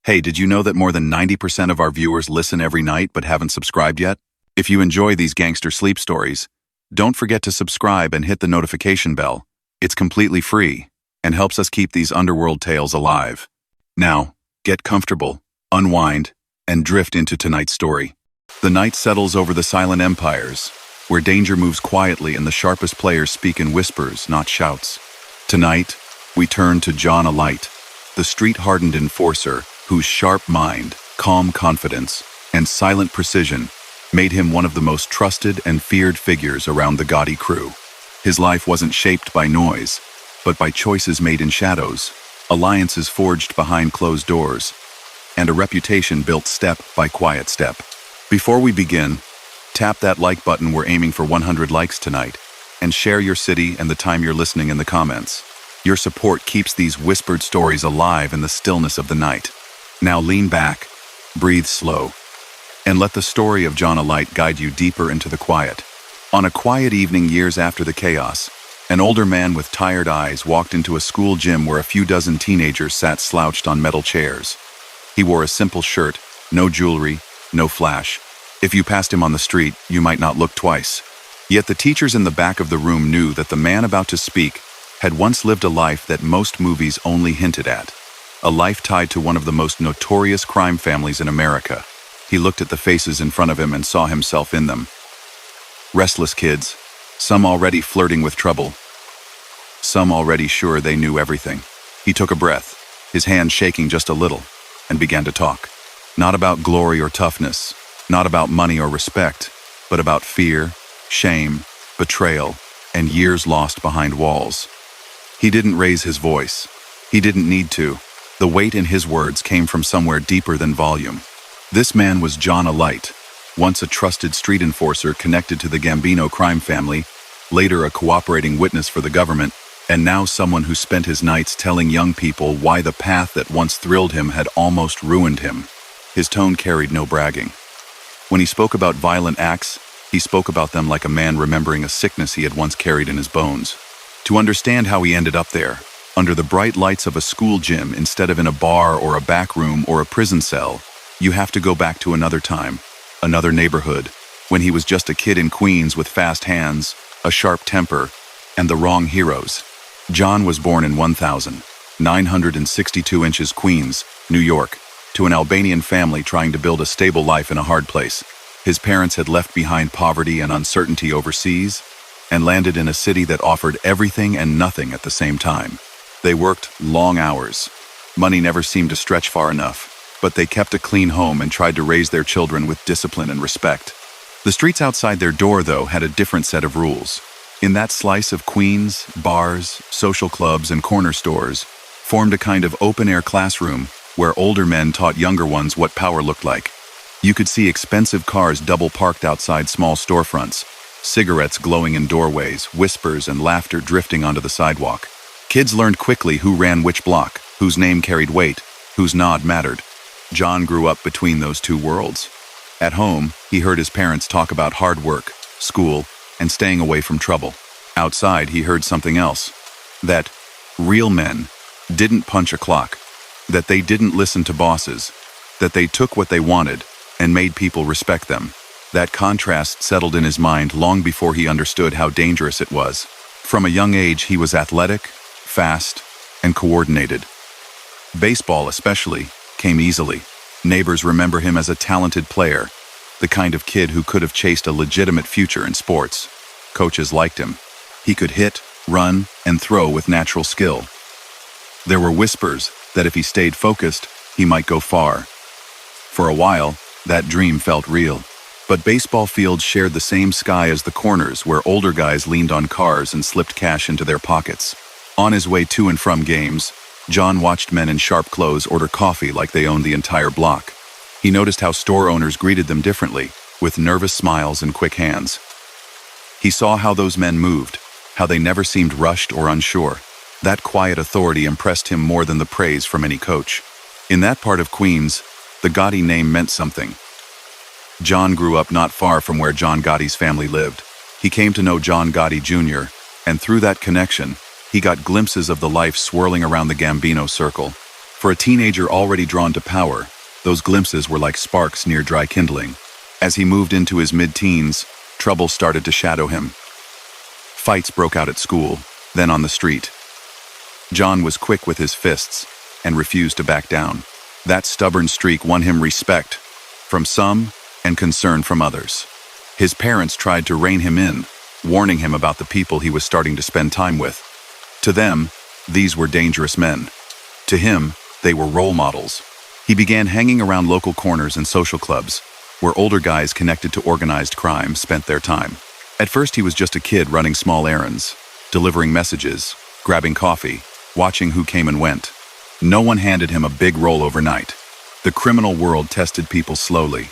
Hey, did you know that more than 90% of our viewers listen every night but haven't subscribed yet? If you enjoy these gangster sleep stories, don't forget to subscribe and hit the notification bell. It's completely free and helps us keep these underworld tales alive. Now, get comfortable, unwind, and drift into tonight's story. The night settles over the silent empires, where danger moves quietly and the sharpest players speak in whispers, not shouts. Tonight, we turn to John Alite, the street-hardened enforcer whose sharp mind, calm confidence, and silent precision made him one of the most trusted and feared figures around the gaudy crew. His life wasn't shaped by noise, but by choices made in shadows, alliances forged behind closed doors, and a reputation built step by quiet step. Before we begin, tap that like button. We're aiming for 100 likes tonight, and share your city and the time you're listening in the comments. Your support keeps these whispered stories alive in the stillness of the night. Now lean back, breathe slow, and let the story of John Alite guide you deeper into the quiet. On a quiet evening years after the chaos, an older man with tired eyes walked into a school gym where a few dozen teenagers sat slouched on metal chairs. He wore a simple shirt, no jewelry, no flash. If you passed him on the street, you might not look twice. Yet the teachers in the back of the room knew that the man about to speak had once lived a life that most movies only hinted at. A life tied to one of the most notorious crime families in America. He looked at the faces in front of him and saw himself in them. Restless kids, some already flirting with trouble, some already sure they knew everything. He took a breath, his hand shaking just a little, and began to talk. Not about glory or toughness, not about money or respect, but about fear, shame, betrayal, and years lost behind walls. He didn't raise his voice. He didn't need to. The weight in his words came from somewhere deeper than volume. This man was John Alite, once a trusted street enforcer connected to the Gambino crime family, later a cooperating witness for the government, and now someone who spent his nights telling young people why the path that once thrilled him had almost ruined him. His tone carried no bragging. When he spoke about violent acts, he spoke about them like a man remembering a sickness he had once carried in his bones. To understand how he ended up there, under the bright lights of a school gym instead of in a bar or a back room or a prison cell, you have to go back to another time, another neighborhood, when he was just a kid in Queens with fast hands, a sharp temper, and the wrong heroes. John was born in 1962 inches Queens, New York, to an Albanian family trying to build a stable life in a hard place. His parents had left behind poverty and uncertainty overseas and landed in a city that offered everything and nothing at the same time. They worked long hours. Money never seemed to stretch far enough, but they kept a clean home and tried to raise their children with discipline and respect. The streets outside their door, though, had a different set of rules. In that slice of Queens, bars, social clubs, and corner stores formed a kind of open-air classroom where older men taught younger ones what power looked like. You could see expensive cars double-parked outside small storefronts, cigarettes glowing in doorways, whispers and laughter drifting onto the sidewalk. Kids learned quickly who ran which block, whose name carried weight, whose nod mattered. John grew up between those two worlds. At home, he heard his parents talk about hard work, school, and staying away from trouble. Outside, he heard something else. That real men didn't punch a clock, that they didn't listen to bosses, that they took what they wanted and made people respect them. That contrast settled in his mind long before he understood how dangerous it was. From a young age, he was athletic, fast, and coordinated. Baseball, especially, came easily. Neighbors remember him as a talented player, the kind of kid who could have chased a legitimate future in sports. Coaches liked him. He could hit, run, and throw with natural skill. There were whispers that if he stayed focused, he might go far. For a while, that dream felt real. But baseball fields shared the same sky as the corners where older guys leaned on cars and slipped cash into their pockets. On his way to and from games, John watched men in sharp clothes order coffee like they owned the entire block. He noticed how store owners greeted them differently, with nervous smiles and quick hands. He saw how those men moved, how they never seemed rushed or unsure. That quiet authority impressed him more than the praise from any coach. In that part of Queens, the Gotti name meant something. John grew up not far from where John Gotti's family lived. He came to know John Gotti Jr., and through that connection, he got glimpses of the life swirling around the Gambino circle. For a teenager already drawn to power, those glimpses were like sparks near dry kindling. As he moved into his mid-teens, trouble started to shadow him. Fights broke out at school, then on the street. John was quick with his fists and refused to back down. That stubborn streak won him respect from some and concern from others. His parents tried to rein him in, warning him about the people he was starting to spend time with. To them, these were dangerous men. To him, they were role models. He began hanging around local corners and social clubs, where older guys connected to organized crime spent their time. At first he was just a kid running small errands, delivering messages, grabbing coffee, watching who came and went. No one handed him a big role overnight. The criminal world tested people slowly.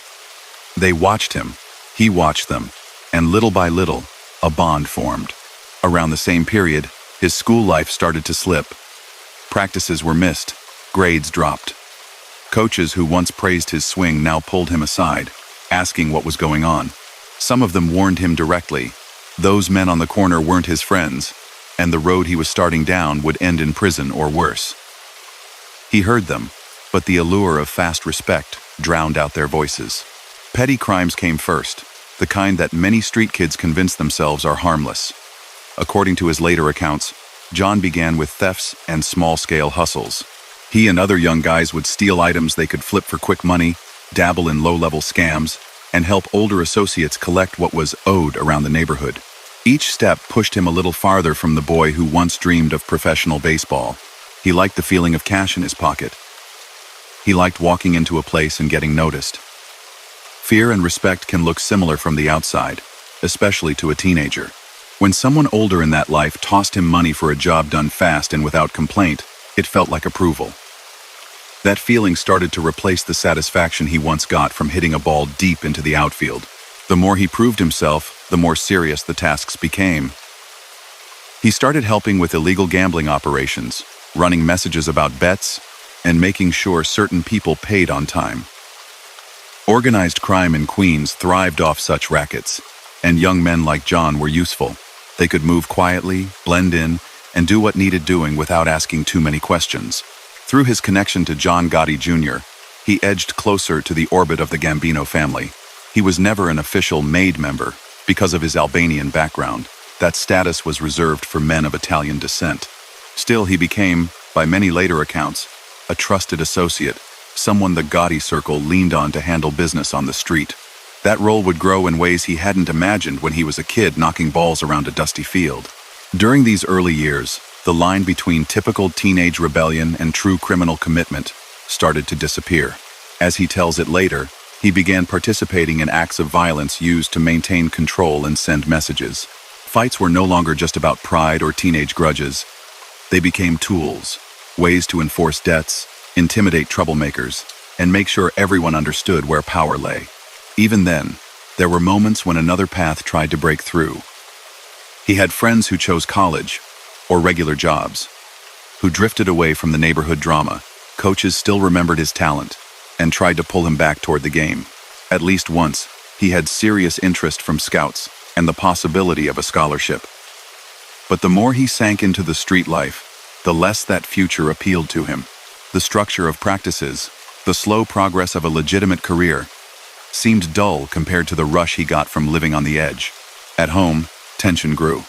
They watched him, he watched them, and little by little, a bond formed. Around the same period, his school life started to slip. Practices were missed, grades dropped. Coaches who once praised his swing now pulled him aside, asking what was going on. Some of them warned him directly. Those men on the corner weren't his friends, and the road he was starting down would end in prison or worse. He heard them, but the allure of fast respect drowned out their voices. Petty crimes came first, the kind that many street kids convince themselves are harmless. According to his later accounts, John began with thefts and small-scale hustles. He and other young guys would steal items they could flip for quick money, dabble in low-level scams, and help older associates collect what was owed around the neighborhood. Each step pushed him a little farther from the boy who once dreamed of professional baseball. He liked the feeling of cash in his pocket. He liked walking into a place and getting noticed. Fear and respect can look similar from the outside, especially to a teenager. When someone older in that life tossed him money for a job done fast and without complaint, it felt like approval. That feeling started to replace the satisfaction he once got from hitting a ball deep into the outfield. The more he proved himself, the more serious the tasks became. He started helping with illegal gambling operations, running messages about bets, and making sure certain people paid on time. Organized crime in Queens thrived off such rackets, and young men like John were useful. They could move quietly, blend in, and do what needed doing without asking too many questions. Through his connection to John Gotti Jr., he edged closer to the orbit of the Gambino family. He was never an official made member because of his Albanian background. That status was reserved for men of Italian descent. Still, he became, by many later accounts, a trusted associate, someone the Gotti circle leaned on to handle business on the street. That role would grow in ways he hadn't imagined when he was a kid knocking balls around a dusty field. During these early years, the line between typical teenage rebellion and true criminal commitment started to disappear. As he tells it later, he began participating in acts of violence used to maintain control and send messages. Fights were no longer just about pride or teenage grudges. They became tools, ways to enforce debts, intimidate troublemakers, and make sure everyone understood where power lay. Even then, there were moments when another path tried to break through. He had friends who chose college or regular jobs, who drifted away from the neighborhood drama. Coaches still remembered his talent and tried to pull him back toward the game. At least once, he had serious interest from scouts and the possibility of a scholarship. But the more he sank into the street life, the less that future appealed to him. The structure of practices, the slow progress of a legitimate career, seemed dull compared to the rush he got from living on the edge. At home, tension grew.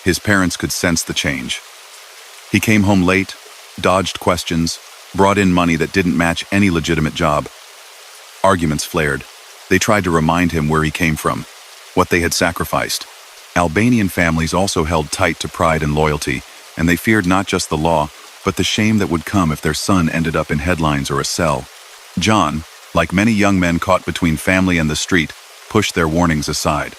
His parents could sense the change. He came home late, dodged questions, brought in money that didn't match any legitimate job. Arguments flared. They tried to remind him where he came from, what they had sacrificed. Albanian families also held tight to pride and loyalty, and they feared not just the law, but the shame that would come if their son ended up in headlines or a cell. John, like many young men caught between family and the street, pushed their warnings aside.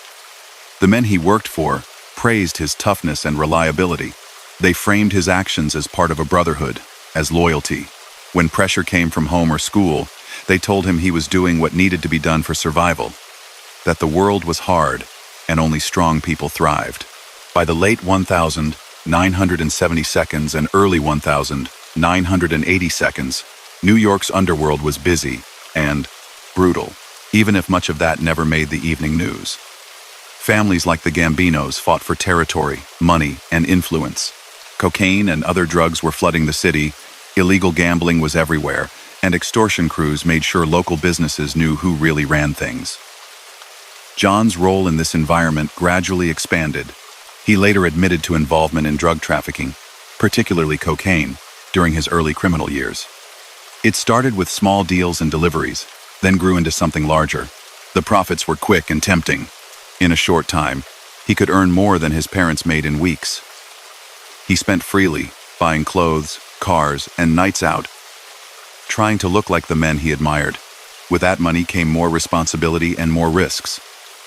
The men he worked for praised his toughness and reliability. They framed his actions as part of a brotherhood, as loyalty. When pressure came from home or school, they told him he was doing what needed to be done for survival, that the world was hard and only strong people thrived. By the late 1972 and early 1980s, New York's underworld was busy and brutal, even if much of that never made the evening news. Families like the Gambinos fought for territory, money, and influence. Cocaine and other drugs were flooding the city, Illegal gambling was everywhere, and extortion crews made sure local businesses knew who really ran things. John's role in this environment gradually expanded. He later admitted to involvement in drug trafficking, particularly cocaine, during his early criminal years. It started with small deals and deliveries, then grew into something larger. The profits were quick and tempting. In a short time, he could earn more than his parents made in weeks. He spent freely, buying clothes, cars, and nights out, trying to look like the men he admired. With that money came more responsibility and more risks.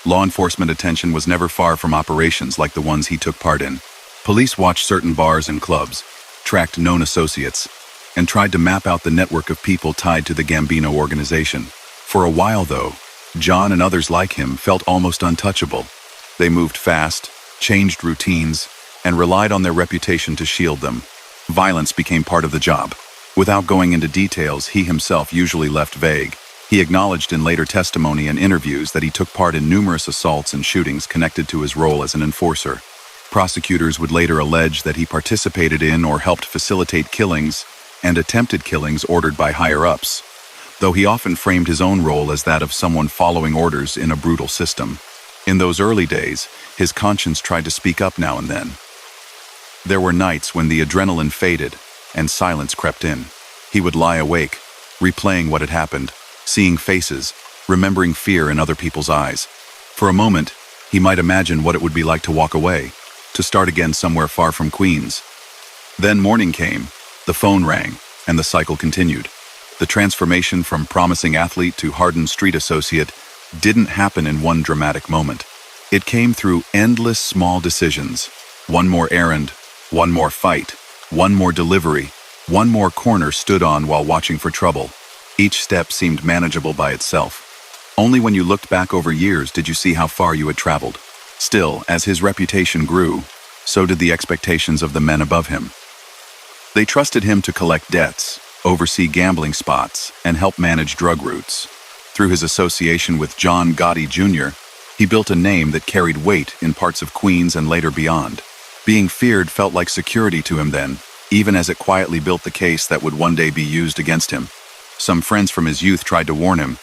Law enforcement attention was never far from operations like the ones he took part in. Police watched certain bars and clubs, tracked known associates, and tried to map out the network of people tied to the Gambino organization. For a while, though, John and others like him felt almost untouchable. They moved fast, changed routines, and relied on their reputation to shield them. Violence became part of the job. Without going into details he himself usually left vague, he acknowledged in later testimony and interviews that he took part in numerous assaults and shootings connected to his role as an enforcer. Prosecutors would later allege that he participated in or helped facilitate killings and attempted killings ordered by higher-ups, though he often framed his own role as that of someone following orders in a brutal system. In those early days, his conscience tried to speak up now and then. There were nights when the adrenaline faded and silence crept in. He would lie awake, replaying what had happened, seeing faces, remembering fear in other people's eyes. For a moment, he might imagine what it would be like to walk away, to start again somewhere far from Queens. Then morning came, the phone rang, and the cycle continued. The transformation from promising athlete to hardened street associate didn't happen in one dramatic moment. It came through endless small decisions. One more errand, one more fight, one more delivery, one more corner stood on while watching for trouble. Each step seemed manageable by itself. Only when you looked back over years did you see how far you had traveled. Still, as his reputation grew, so did the expectations of the men above him. They trusted him to collect debts, oversee gambling spots, and help manage drug routes. Through his association with John Gotti Jr., he built a name that carried weight in parts of Queens and later beyond. Being feared felt like security to him then, even as it quietly built the case that would one day be used against him. Some friends from his youth tried to warn him.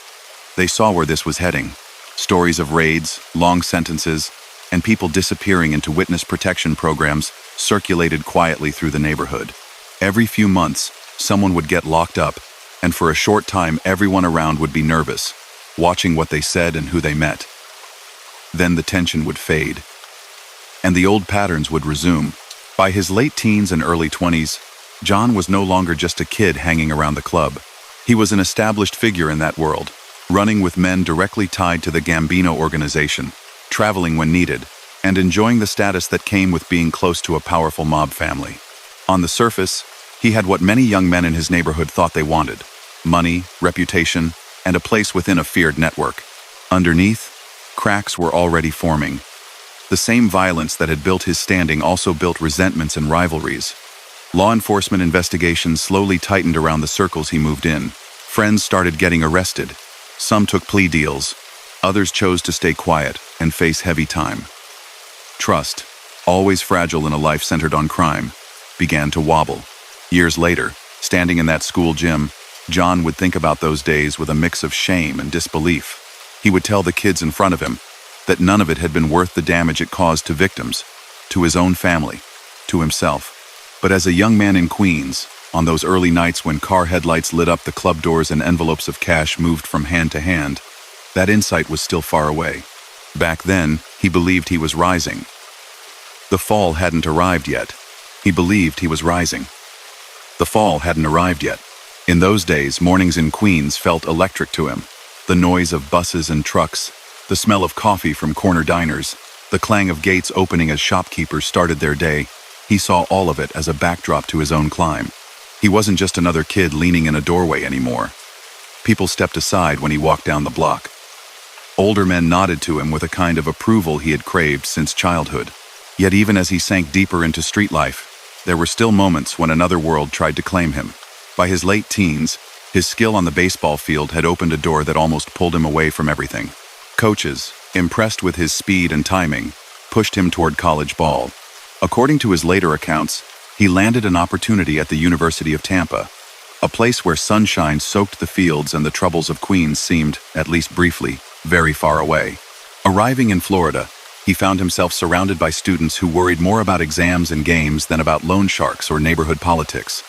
They saw where this was heading. Stories of raids, long sentences, and people disappearing into witness protection programs circulated quietly through the neighborhood. Every few months, someone would get locked up, and for a short time everyone around would be nervous, watching what they said and who they met. Then the tension would fade, and the old patterns would resume. By his late teens and early 20s, John was no longer just a kid hanging around the club. He was an established figure in that world, running with men directly tied to the Gambino organization, traveling when needed, and enjoying the status that came with being close to a powerful mob family. On the surface, he had what many young men in his neighborhood thought they wanted: money, reputation, and a place within a feared network. Underneath, cracks were already forming. The same violence that had built his standing also built resentments and rivalries. Law enforcement investigations slowly tightened around the circles he moved in. Friends started getting arrested. Some took plea deals. Others chose to stay quiet and face heavy time. Trust, always fragile in a life centered on crime, began to wobble. Years later, standing in that school gym, John would think about those days with a mix of shame and disbelief. He would tell the kids in front of him that none of it had been worth the damage it caused to victims, to his own family, to himself. But as a young man in Queens, on those early nights when car headlights lit up the club doors and envelopes of cash moved from hand to hand, that insight was still far away. Back then, he believed he was rising. The fall hadn't arrived yet. He believed he was rising. The fall hadn't arrived yet. In those days, mornings in Queens felt electric to him. The noise of buses and trucks, the smell of coffee from corner diners, the clang of gates opening as shopkeepers started their day, he saw all of it as a backdrop to his own climb. He wasn't just another kid leaning in a doorway anymore. People stepped aside when he walked down the block. Older men nodded to him with a kind of approval he had craved since childhood. Yet even as he sank deeper into street life, there were still moments when another world tried to claim him. By his late teens, his skill on the baseball field had opened a door that almost pulled him away from everything. Coaches, impressed with his speed and timing, pushed him toward college ball. According to his later accounts, he landed an opportunity at the University of Tampa, a place where sunshine soaked the fields and the troubles of Queens seemed, at least briefly, very far away. Arriving in Florida, he found himself surrounded by students who worried more about exams and games than about loan sharks or neighborhood politics.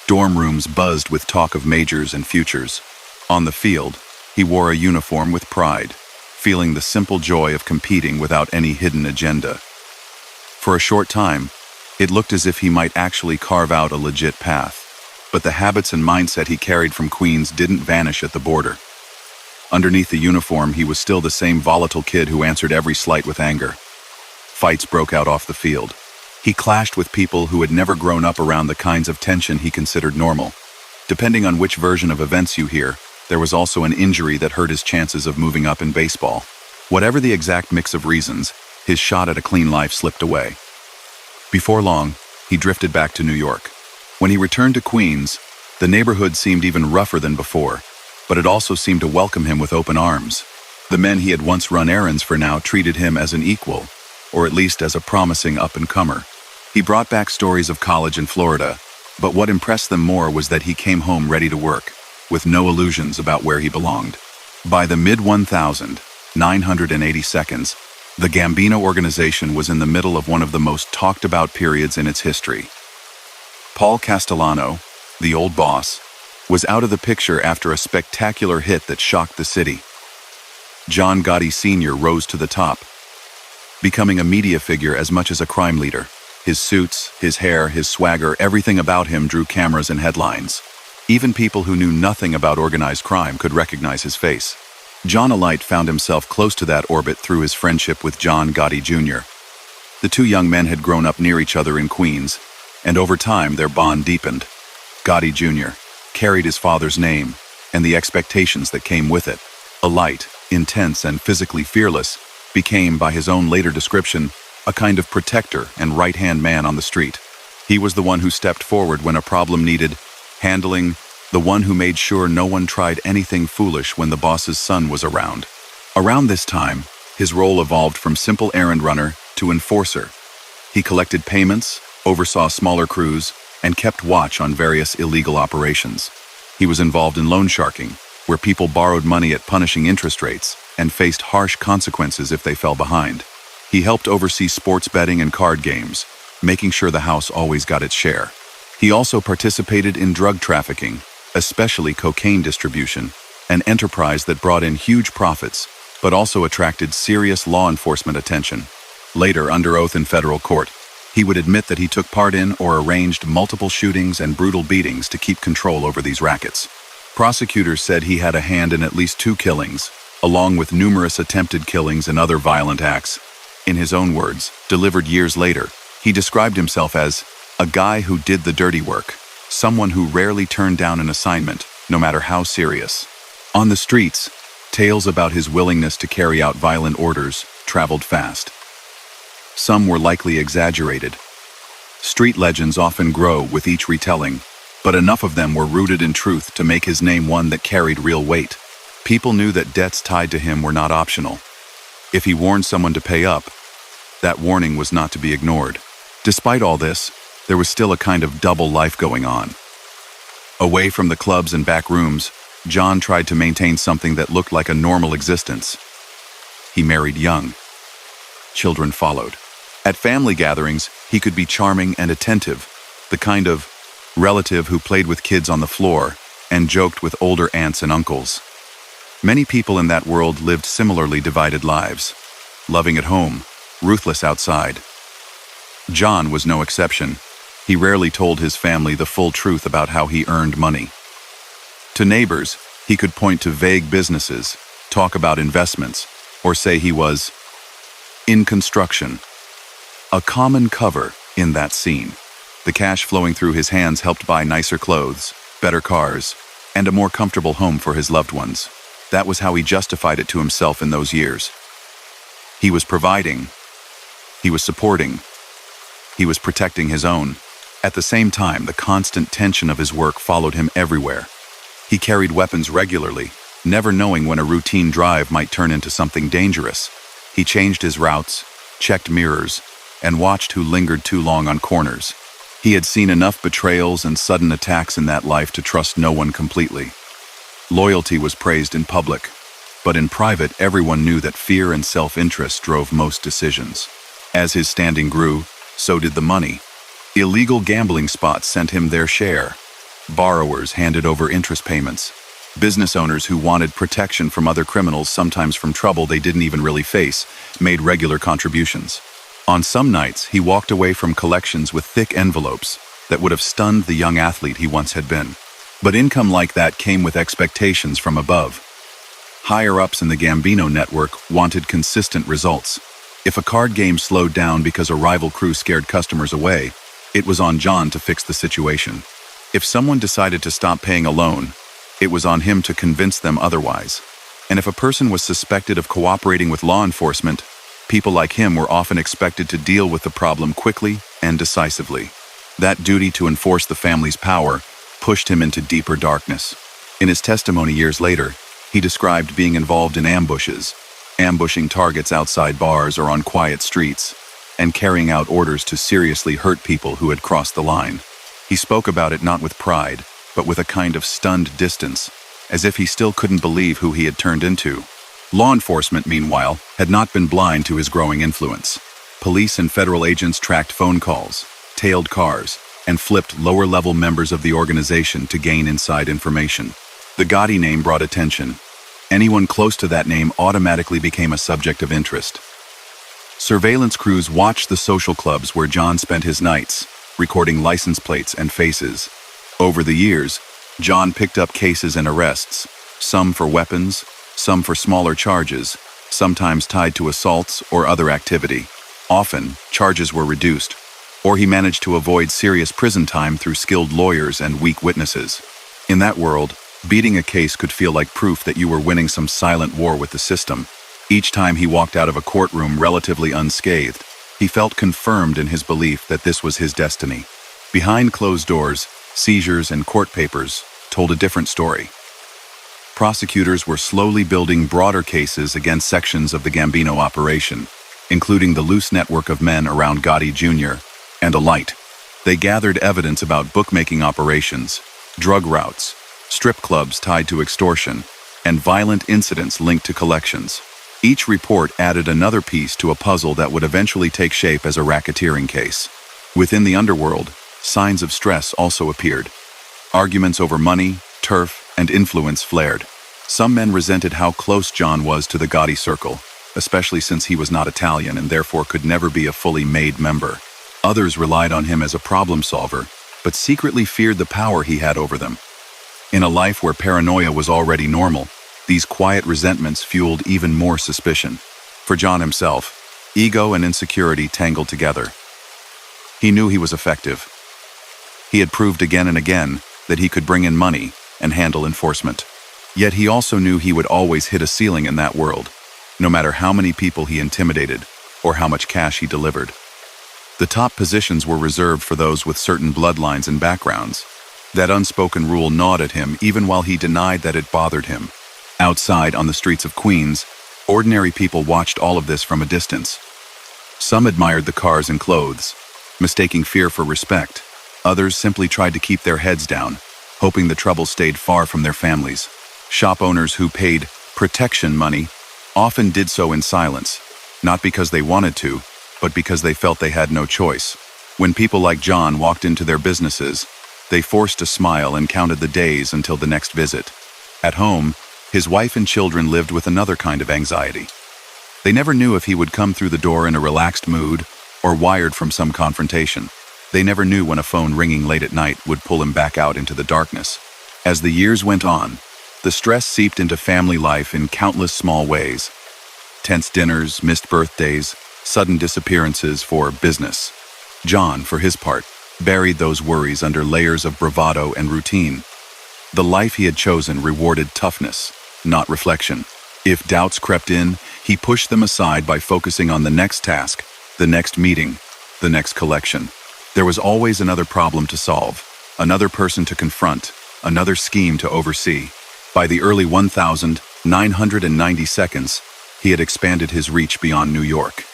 Dorm rooms buzzed with talk of majors and futures. On the field, he wore a uniform with pride, feeling the simple joy of competing without any hidden agenda. For a short time, it looked as if he might actually carve out a legit path, but the habits and mindset he carried from Queens didn't vanish at the border. Underneath the uniform, he was still the same volatile kid who answered every slight with anger. Fights broke out off the field. He clashed with people who had never grown up around the kinds of tension he considered normal. Depending on which version of events you hear, there was also an injury that hurt his chances of moving up in baseball. Whatever the exact mix of reasons, his shot at a clean life slipped away. Before long, he drifted back to New York. When he returned to Queens, the neighborhood seemed even rougher than before, but it also seemed to welcome him with open arms. The men he had once run errands for now treated him as an equal, or at least as a promising up-and-comer. He brought back stories of college in Florida, but what impressed them more was that he came home ready to work, with no illusions about where he belonged. By the mid-1982, the Gambino organization was in the middle of one of the most talked-about periods in its history. Paul Castellano, the old boss, was out of the picture after a spectacular hit that shocked the city. John Gotti Sr. rose to the top, becoming a media figure as much as a crime leader. His suits, his hair, his swagger, everything about him drew cameras and headlines. Even people who knew nothing about organized crime could recognize his face. John Alite found himself close to that orbit through his friendship with John Gotti Jr. The two young men had grown up near each other in Queens, and over time their bond deepened. Gotti Jr. carried his father's name and the expectations that came with it. Alite, intense and physically fearless, became, by his own later description, a kind of protector and right-hand man on the street. He was the one who stepped forward when a problem needed handling, the one who made sure no one tried anything foolish when the boss's son was around. Around this time, his role evolved from simple errand runner to enforcer. He collected payments, oversaw smaller crews, and kept watch on various illegal operations. He was involved in loan sharking, where people borrowed money at punishing interest rates and faced harsh consequences if they fell behind. He helped oversee sports betting and card games, making sure the house always got its share. He also participated in drug trafficking, especially cocaine distribution, an enterprise that brought in huge profits, but also attracted serious law enforcement attention. Later, under oath in federal court, he would admit that he took part in or arranged multiple shootings and brutal beatings to keep control over these rackets. Prosecutors said he had a hand in at least 2 killings, along with numerous attempted killings and other violent acts. In his own words, delivered years later, he described himself as a guy who did the dirty work, someone who rarely turned down an assignment, no matter how serious. On the streets, tales about his willingness to carry out violent orders traveled fast. Some were likely exaggerated. Street legends often grow with each retelling, but enough of them were rooted in truth to make his name one that carried real weight. People knew that debts tied to him were not optional. If he warned someone to pay up, that warning was not to be ignored. Despite all this, there was still a kind of double life going on. Away from the clubs and back rooms, John tried to maintain something that looked like a normal existence. He married young. Children followed. At family gatherings, he could be charming and attentive, the kind of relative who played with kids on the floor and joked with older aunts and uncles. Many people in that world lived similarly divided lives, loving at home, ruthless outside. John was no exception. He rarely told his family the full truth about how he earned money. To neighbors, he could point to vague businesses, talk about investments, or say he was in construction. A common cover in that scene. The cash flowing through his hands helped buy nicer clothes, better cars, and a more comfortable home for his loved ones. That was how he justified it to himself in those years. He was providing. He was supporting. He was protecting his own. At the same time, the constant tension of his work followed him everywhere. He carried weapons regularly, never knowing when a routine drive might turn into something dangerous. He changed his routes, checked mirrors, and watched who lingered too long on corners. He had seen enough betrayals and sudden attacks in that life to trust no one completely. Loyalty was praised in public, but in private everyone knew that fear and self-interest drove most decisions. As his standing grew, so did the money. Illegal gambling spots sent him their share. Borrowers handed over interest payments. Business owners who wanted protection from other criminals, sometimes from trouble they didn't even really face, made regular contributions. On some nights, he walked away from collections with thick envelopes that would have stunned the young athlete he once had been. But income like that came with expectations from above. Higher-ups in the Gambino network wanted consistent results. If a card game slowed down because a rival crew scared customers away, it was on John to fix the situation. If someone decided to stop paying a loan, it was on him to convince them otherwise. And if a person was suspected of cooperating with law enforcement, people like him were often expected to deal with the problem quickly and decisively. That duty to enforce the family's power pushed him into deeper darkness. In his testimony years later, he described being involved in ambushes, ambushing targets outside bars or on quiet streets, and carrying out orders to seriously hurt people who had crossed the line. He spoke about it not with pride, but with a kind of stunned distance, as if he still couldn't believe who he had turned into. Law enforcement, meanwhile, had not been blind to his growing influence. Police and federal agents tracked phone calls, tailed cars, and flipped lower-level members of the organization to gain inside information. The Gotti name brought attention. Anyone close to that name automatically became a subject of interest. Surveillance crews watched the social clubs where John spent his nights, recording license plates and faces. Over the years, John picked up cases and arrests, some for weapons, some for smaller charges, sometimes tied to assaults or other activity. Often, charges were reduced, or he managed to avoid serious prison time through skilled lawyers and weak witnesses. In that world, beating a case could feel like proof that you were winning some silent war with the system. Each time he walked out of a courtroom relatively unscathed, he felt confirmed in his belief that this was his destiny. Behind closed doors, seizures and court papers told a different story. Prosecutors were slowly building broader cases against sections of the Gambino operation, including the loose network of men around Gotti Jr. and Alite. They gathered evidence about bookmaking operations, drug routes, strip clubs tied to extortion, and violent incidents linked to collections. Each report added another piece to a puzzle that would eventually take shape as a racketeering case. Within the underworld, signs of stress also appeared. Arguments over money, turf, and influence flared. Some men resented how close John was to the Gotti circle, especially since he was not Italian and therefore could never be a fully made member. Others relied on him as a problem solver, but secretly feared the power he had over them. In a life where paranoia was already normal, these quiet resentments fueled even more suspicion. For John himself, ego and insecurity tangled together. He knew he was effective. He had proved again and again that he could bring in money and handle enforcement. Yet he also knew he would always hit a ceiling in that world, no matter how many people he intimidated or how much cash he delivered. The top positions were reserved for those with certain bloodlines and backgrounds. That unspoken rule gnawed at him even while he denied that it bothered him. Outside on the streets of Queens, ordinary people watched all of this from a distance. Some admired the cars and clothes, mistaking fear for respect. Others simply tried to keep their heads down, hoping the trouble stayed far from their families. Shop owners who paid protection money often did so in silence, not because they wanted to, but because they felt they had no choice. When people like John walked into their businesses, they forced a smile and counted the days until the next visit. At home, his wife and children lived with another kind of anxiety. They never knew if he would come through the door in a relaxed mood or wired from some confrontation. They never knew when a phone ringing late at night would pull him back out into the darkness. As the years went on, the stress seeped into family life in countless small ways. Tense dinners, missed birthdays, sudden disappearances for business. John, for his part, buried those worries under layers of bravado and routine. The life he had chosen rewarded toughness, not reflection. If doubts crept in, he pushed them aside by focusing on the next task, the next meeting, the next collection. There was always another problem to solve, another person to confront, another scheme to oversee. By the early 1992, he had expanded his reach beyond New York.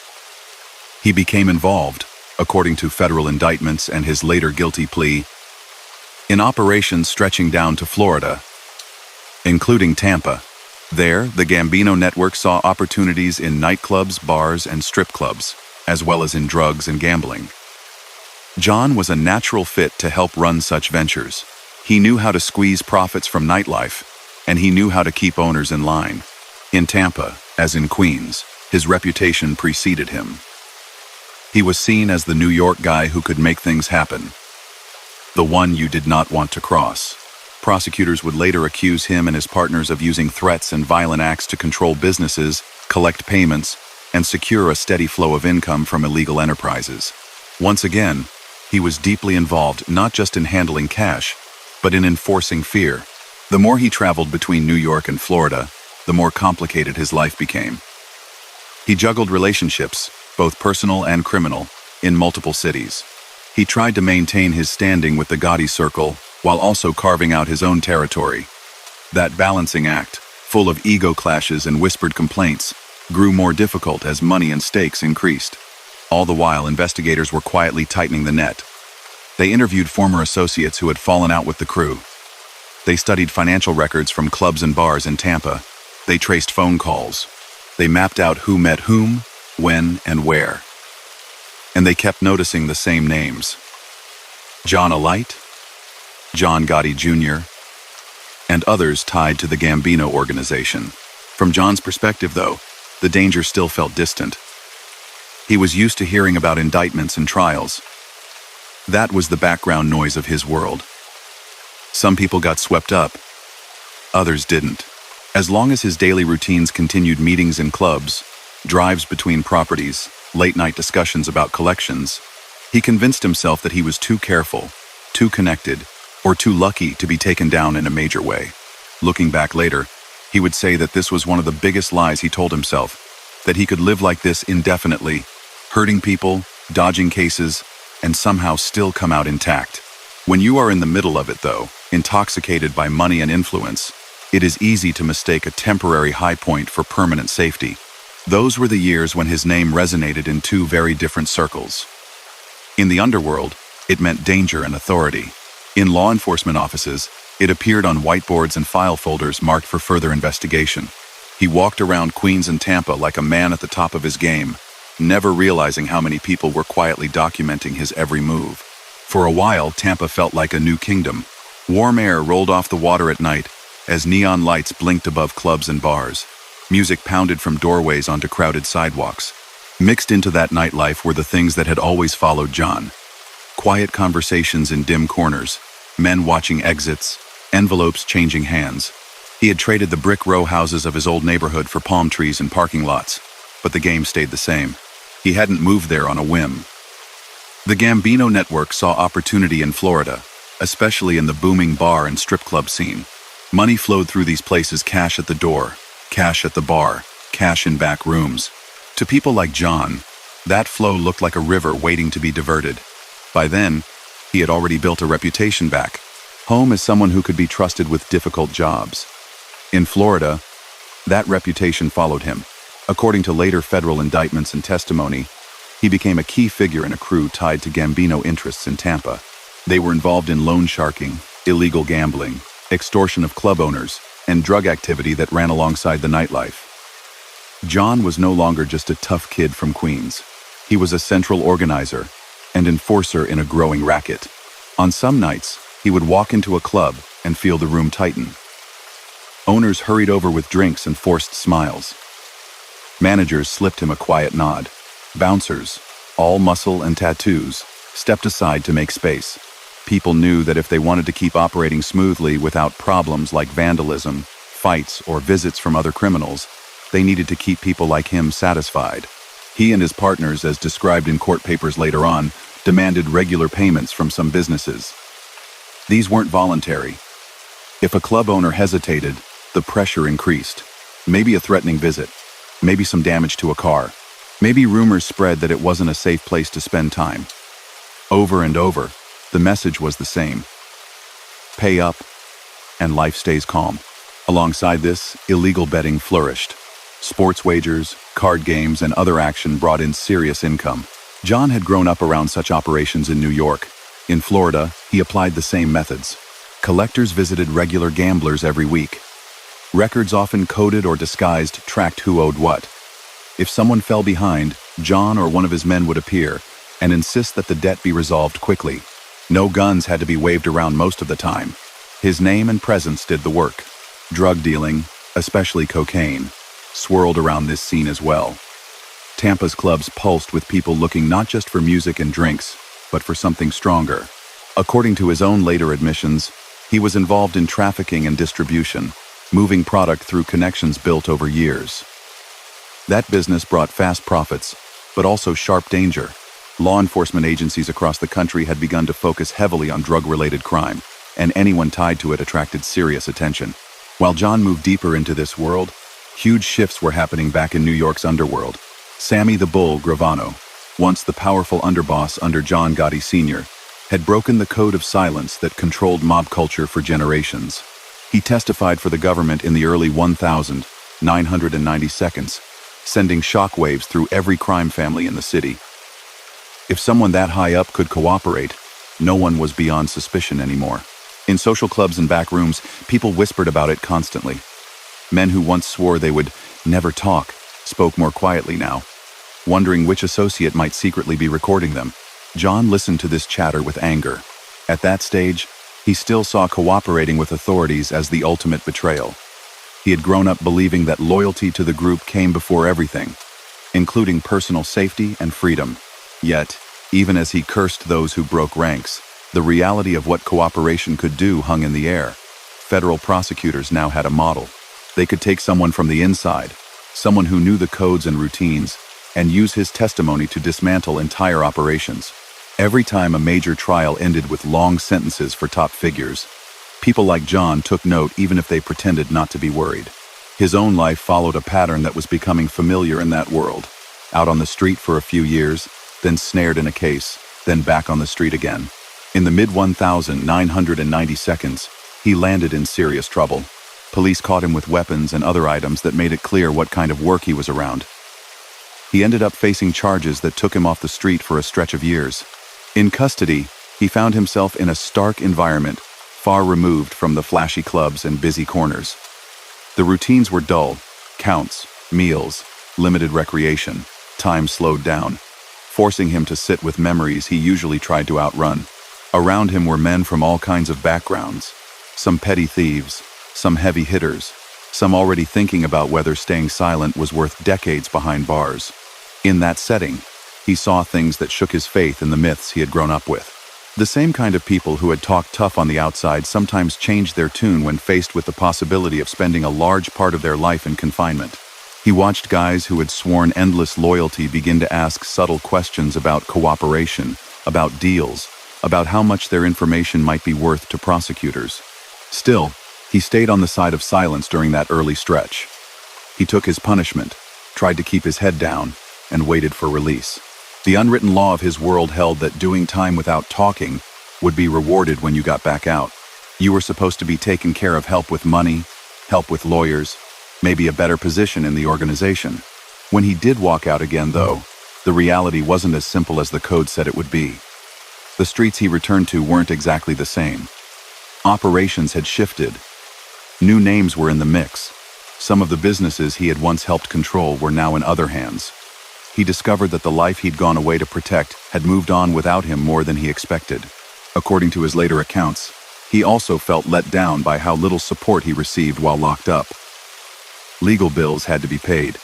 He became involved, according to federal indictments and his later guilty plea, in operations stretching down to Florida, including Tampa. There, the Gambino network saw opportunities in nightclubs, bars, and strip clubs, as well as in drugs and gambling. John was a natural fit to help run such ventures. He knew how to squeeze profits from nightlife, and he knew how to keep owners in line. In Tampa, as in Queens, his reputation preceded him. He was seen as the New York guy who could make things happen, the one you did not want to cross. Prosecutors would later accuse him and his partners of using threats and violent acts to control businesses, collect payments, and secure a steady flow of income from illegal enterprises. Once again, he was deeply involved not just in handling cash, but in enforcing fear. The more he traveled between New York and Florida, the more complicated his life became. He juggled relationships, both personal and criminal, in multiple cities. He tried to maintain his standing with the gaudy circle while also carving out his own territory. That balancing act, full of ego clashes and whispered complaints, grew more difficult as money and stakes increased. All the while, investigators were quietly tightening the net. They interviewed former associates who had fallen out with the crew. They studied financial records from clubs and bars in Tampa. They traced phone calls. They mapped out who met whom, when, and where. And they kept noticing the same names: John Alite, John Gotti Jr., and others tied to the Gambino organization. From John's perspective, though, the danger still felt distant. He was used to hearing about indictments and trials. That was the background noise of his world. Some people got swept up, others didn't. As long as his daily routines continued, meetings in clubs, drives between properties, late-night discussions about collections, he convinced himself that he was too careful, too connected, or too lucky to be taken down in a major way. Looking back later, he would say that this was one of the biggest lies he told himself, that he could live like this indefinitely, hurting people, dodging cases, and somehow still come out intact. When you are in the middle of it, though, intoxicated by money and influence, it is easy to mistake a temporary high point for permanent safety. Those were the years when his name resonated in two very different circles. In the underworld, it meant danger and authority. In law enforcement offices, it appeared on whiteboards and file folders marked for further investigation. He walked around Queens and Tampa like a man at the top of his game, never realizing how many people were quietly documenting his every move. For a while, Tampa felt like a new kingdom. Warm air rolled off the water at night as neon lights blinked above clubs and bars. Music pounded from doorways onto crowded sidewalks. Mixed into that nightlife were the things that had always followed John. Quiet conversations in dim corners, men watching exits, envelopes changing hands. He had traded the brick row houses of his old neighborhood for palm trees and parking lots, but the game stayed the same. He hadn't moved there on a whim. The Gambino network saw opportunity in Florida, especially in the booming bar and strip club scene. Money flowed through these places, cash at the door, cash at the bar, cash in back rooms. To people like John, that flow looked like a river waiting to be diverted. By then, he had already built a reputation back, home as someone who could be trusted with difficult jobs. In Florida, that reputation followed him. According to later federal indictments and testimony, he became a key figure in a crew tied to Gambino interests in Tampa. They were involved in loan sharking, illegal gambling, extortion of club owners, and drug activity that ran alongside the nightlife. John was no longer just a tough kid from Queens. He was a central organizer and enforcer in a growing racket. On some nights, he would walk into a club and feel the room tighten. Owners hurried over with drinks and forced smiles. Managers slipped him a quiet nod. Bouncers, all muscle and tattoos, stepped aside to make space. People knew that if they wanted to keep operating smoothly without problems like vandalism, fights, or visits from other criminals, they needed to keep people like him satisfied. He and his partners, as described in court papers later on, demanded regular payments from some businesses. These weren't voluntary. If a club owner hesitated, the pressure increased. Maybe a threatening visit, maybe some damage to a car, maybe rumors spread that it wasn't a safe place to spend time. Over and over, the message was the same: pay up, and life stays calm. Alongside this, illegal betting flourished. Sports wagers, card games, and other action brought in serious income. John had grown up around such operations in New York. In Florida, he applied the same methods. Collectors visited regular gamblers every week. Records often coded or disguised tracked who owed what. If someone fell behind, John or one of his men would appear and insist that the debt be resolved quickly. No guns had to be waved around most of the time. His name and presence did the work. Drug dealing, especially cocaine, swirled around this scene as well. Tampa's clubs pulsed with people looking not just for music and drinks, but for something stronger. According to his own later admissions, he was involved in trafficking and distribution, moving product through connections built over years. That business brought fast profits, but also sharp danger. Law enforcement agencies across the country had begun to focus heavily on drug-related crime, and anyone tied to it attracted serious attention. While John moved deeper into this world, huge shifts were happening back in New York's underworld. Sammy the Bull Gravano, once the powerful underboss under John Gotti Sr., had broken the code of silence that controlled mob culture for generations. He testified for the government in the early 1992s, sending shockwaves through every crime family in the city. If someone that high up could cooperate, no one was beyond suspicion anymore. In social clubs and back rooms, people whispered about it constantly. Men who once swore they would never talk spoke more quietly now, wondering which associate might secretly be recording them. John listened to this chatter with anger. At that stage, he still saw cooperating with authorities as the ultimate betrayal. He had grown up believing that loyalty to the group came before everything, including personal safety and freedom. Yet, even as he cursed those who broke ranks, the reality of what cooperation could do hung in the air. Federal prosecutors now had a model. They could take someone from the inside, someone who knew the codes and routines, and use his testimony to dismantle entire operations. Every time a major trial ended with long sentences for top figures, people like John took note even if they pretended not to be worried. His own life followed a pattern that was becoming familiar in that world. Out on the street for a few years, then snared in a case, then back on the street again. In the mid-1990s, he landed in serious trouble. Police caught him with weapons and other items that made it clear what kind of work he was around. He ended up facing charges that took him off the street for a stretch of years. In custody, he found himself in a stark environment, far removed from the flashy clubs and busy corners. The routines were dull: counts, meals, limited recreation. Time slowed down, forcing him to sit with memories he usually tried to outrun. Around him were men from all kinds of backgrounds, some petty thieves, some heavy hitters, some already thinking about whether staying silent was worth decades behind bars. In that setting, he saw things that shook his faith in the myths he had grown up with. The same kind of people who had talked tough on the outside sometimes changed their tune when faced with the possibility of spending a large part of their life in confinement. He watched guys who had sworn endless loyalty begin to ask subtle questions about cooperation, about deals, about how much their information might be worth to prosecutors. Still, he stayed on the side of silence during that early stretch. He took his punishment, tried to keep his head down, and waited for release. The unwritten law of his world held that doing time without talking would be rewarded when you got back out. You were supposed to be taken care of, help with money, help with lawyers, maybe a better position in the organization. When he did walk out again, though, the reality wasn't as simple as the code said it would be. The streets he returned to weren't exactly the same. Operations had shifted. New names were in the mix. Some of the businesses he had once helped control were now in other hands. He discovered that the life he'd gone away to protect had moved on without him more than he expected. According to his later accounts, he also felt let down by how little support he received while locked up. Legal bills had to be paid.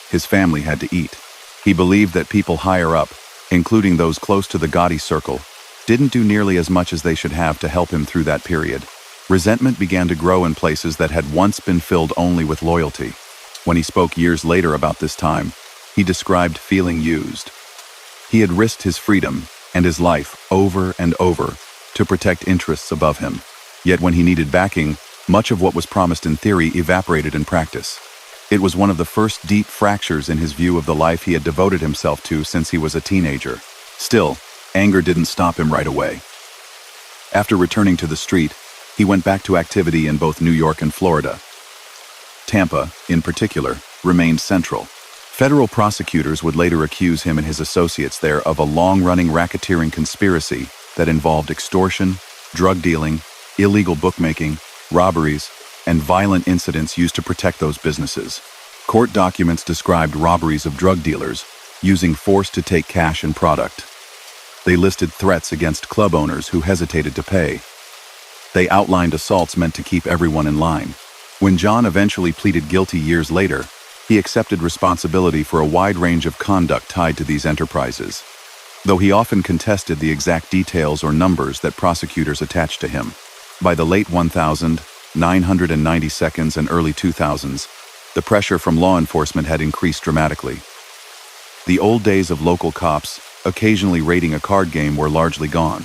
His family had to eat. He believed that people higher up, including those close to the Gotti circle, didn't do nearly as much as they should have to help him through that period. Resentment began to grow in places that had once been filled only with loyalty. When he spoke years later about this time, he described feeling used. He had risked his freedom and his life over and over to protect interests above him. Yet when he needed backing, much of what was promised in theory evaporated in practice. It was one of the first deep fractures in his view of the life he had devoted himself to since he was a teenager. Still, anger didn't stop him right away. After returning to the street, he went back to activity in both New York and Florida. Tampa, in particular, remained central. Federal prosecutors would later accuse him and his associates there of a long-running racketeering conspiracy that involved extortion, drug dealing, illegal bookmaking, robberies, and violent incidents used to protect those businesses. Court documents described robberies of drug dealers using force to take cash and product. They listed threats against club owners who hesitated to pay. They outlined assaults meant to keep everyone in line. When John eventually pleaded guilty years later, he accepted responsibility for a wide range of conduct tied to these enterprises, though he often contested the exact details or numbers that prosecutors attached to him. By the late 1990s and early 2000s, the pressure from law enforcement had increased dramatically. The old days of local cops occasionally raiding a card game were largely gone.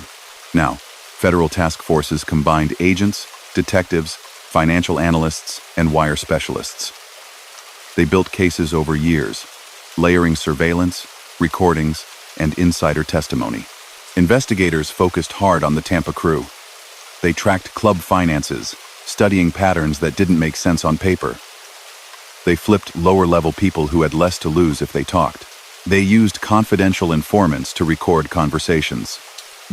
Now, federal task forces combined agents, detectives, financial analysts, and wire specialists. They built cases over years, layering surveillance, recordings, and insider testimony. Investigators focused hard on the Tampa crew. They tracked club finances, studying patterns that didn't make sense on paper. They flipped lower-level people who had less to lose if they talked. They used confidential informants to record conversations.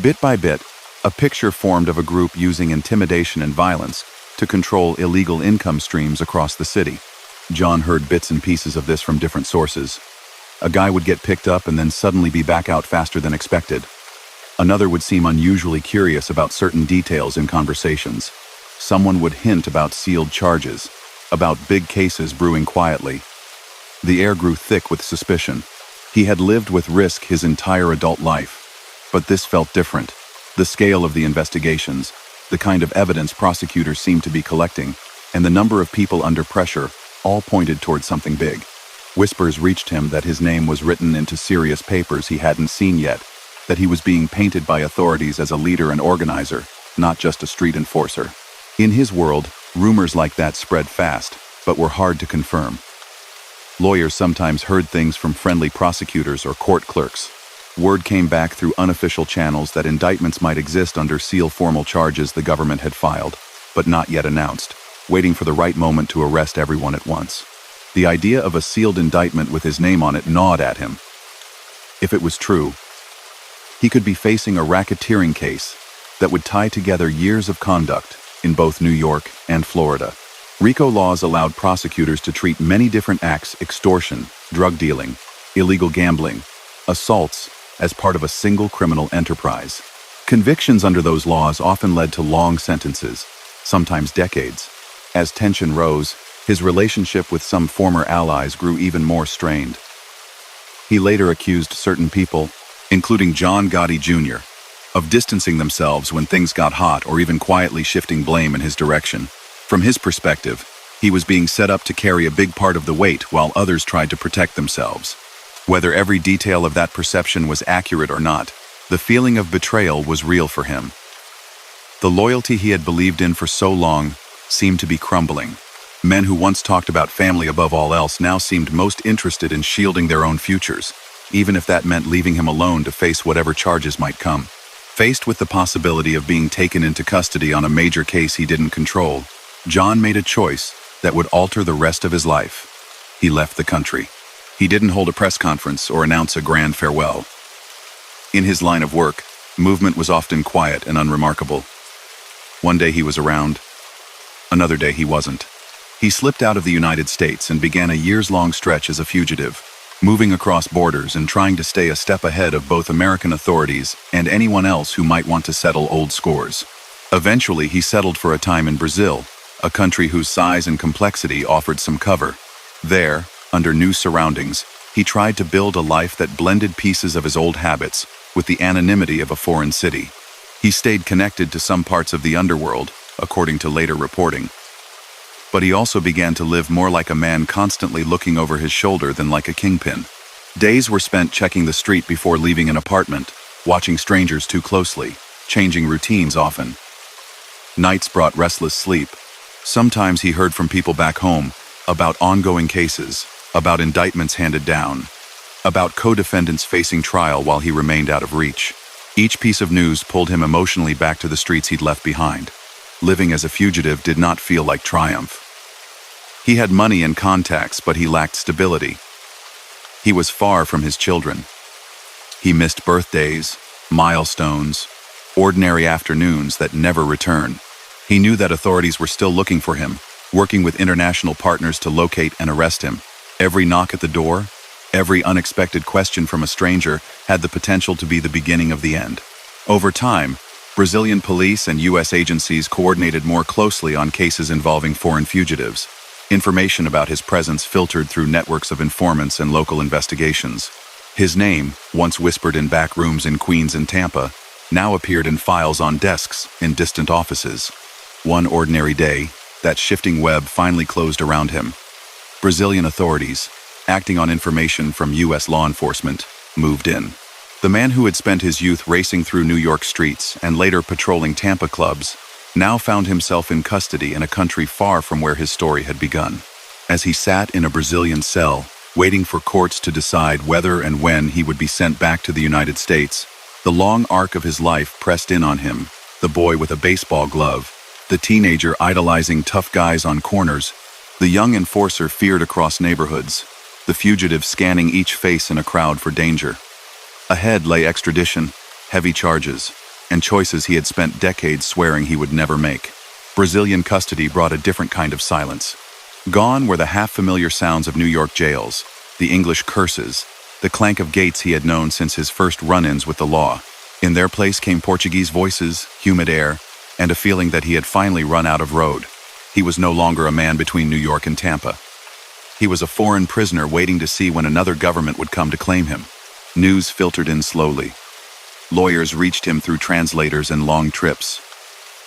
Bit by bit, a picture formed of a group using intimidation and violence to control illegal income streams across the city. John heard bits and pieces of this from different sources. A guy would get picked up and then suddenly be back out faster than expected. Another would seem unusually curious about certain details in conversations. Someone would hint about sealed charges, about big cases brewing quietly. The air grew thick with suspicion. He had lived with risk his entire adult life, but this felt different. The scale of the investigations, the kind of evidence prosecutors seemed to be collecting, and the number of people under pressure all pointed toward something big. Whispers reached him that his name was written into serious papers he hadn't seen yet, that he was being painted by authorities as a leader and organizer, not just a street enforcer. In his world, rumors like that spread fast, but were hard to confirm. Lawyers sometimes heard things from friendly prosecutors or court clerks. Word came back through unofficial channels that indictments might exist under sealed formal charges the government had filed, but not yet announced, waiting for the right moment to arrest everyone at once. The idea of a sealed indictment with his name on it gnawed at him. If it was true, he could be facing a racketeering case that would tie together years of conduct in both New York and Florida. RICO laws allowed prosecutors to treat many different acts, extortion, drug dealing, illegal gambling, assaults, as part of a single criminal enterprise. Convictions under those laws often led to long sentences, sometimes decades. As tension rose, his relationship with some former allies grew even more strained. He later accused certain people, including John Gotti Jr., of distancing themselves when things got hot or even quietly shifting blame in his direction. From his perspective, he was being set up to carry a big part of the weight while others tried to protect themselves. Whether every detail of that perception was accurate or not, the feeling of betrayal was real for him. The loyalty he had believed in for so long seemed to be crumbling. Men who once talked about family above all else now seemed most interested in shielding their own futures, even if that meant leaving him alone to face whatever charges might come. Faced with the possibility of being taken into custody on a major case he didn't control, John made a choice that would alter the rest of his life. He left the country. He didn't hold a press conference or announce a grand farewell. In his line of work, movement was often quiet and unremarkable. One day he was around, another day he wasn't. He slipped out of the United States and began a years-long stretch as a fugitive, moving across borders and trying to stay a step ahead of both American authorities and anyone else who might want to settle old scores. Eventually, he settled for a time in Brazil, a country whose size and complexity offered some cover. There, under new surroundings, he tried to build a life that blended pieces of his old habits with the anonymity of a foreign city. He stayed connected to some parts of the underworld, according to later reporting. But he also began to live more like a man constantly looking over his shoulder than like a kingpin. Days were spent checking the street before leaving an apartment, watching strangers too closely, changing routines often. Nights brought restless sleep. Sometimes he heard from people back home about ongoing cases, about indictments handed down, about co-defendants facing trial while he remained out of reach. Each piece of news pulled him emotionally back to the streets he'd left behind. Living as a fugitive did not feel like triumph. He had money and contacts, but he lacked stability. He was far from his children. He missed birthdays, milestones, ordinary afternoons that never return. He knew that authorities were still looking for him, working with international partners to locate and arrest him. Every knock at the door, every unexpected question from a stranger had the potential to be the beginning of the end. Over time, Brazilian police and U.S. agencies coordinated more closely on cases involving foreign fugitives. Information about his presence filtered through networks of informants and local investigations. His name, once whispered in back rooms in Queens and Tampa, now appeared in files on desks in distant offices. One ordinary day, that shifting web finally closed around him. Brazilian authorities, acting on information from U.S. law enforcement, moved in. The man who had spent his youth racing through New York streets and later patrolling Tampa clubs now found himself in custody in a country far from where his story had begun. As he sat in a Brazilian cell, waiting for courts to decide whether and when he would be sent back to the United States, the long arc of his life pressed in on him. The boy with a baseball glove, the teenager idolizing tough guys on corners, the young enforcer feared across neighborhoods, the fugitive scanning each face in a crowd for danger. Ahead lay extradition, heavy charges, and choices he had spent decades swearing he would never make. Brazilian custody brought a different kind of silence. Gone were the half-familiar sounds of New York jails, the English curses, the clank of gates he had known since his first run-ins with the law. In their place came Portuguese voices, humid air, and a feeling that he had finally run out of road. He was no longer a man between New York and Tampa. He was a foreign prisoner waiting to see when another government would come to claim him. News filtered in slowly. Lawyers reached him through translators and long trips.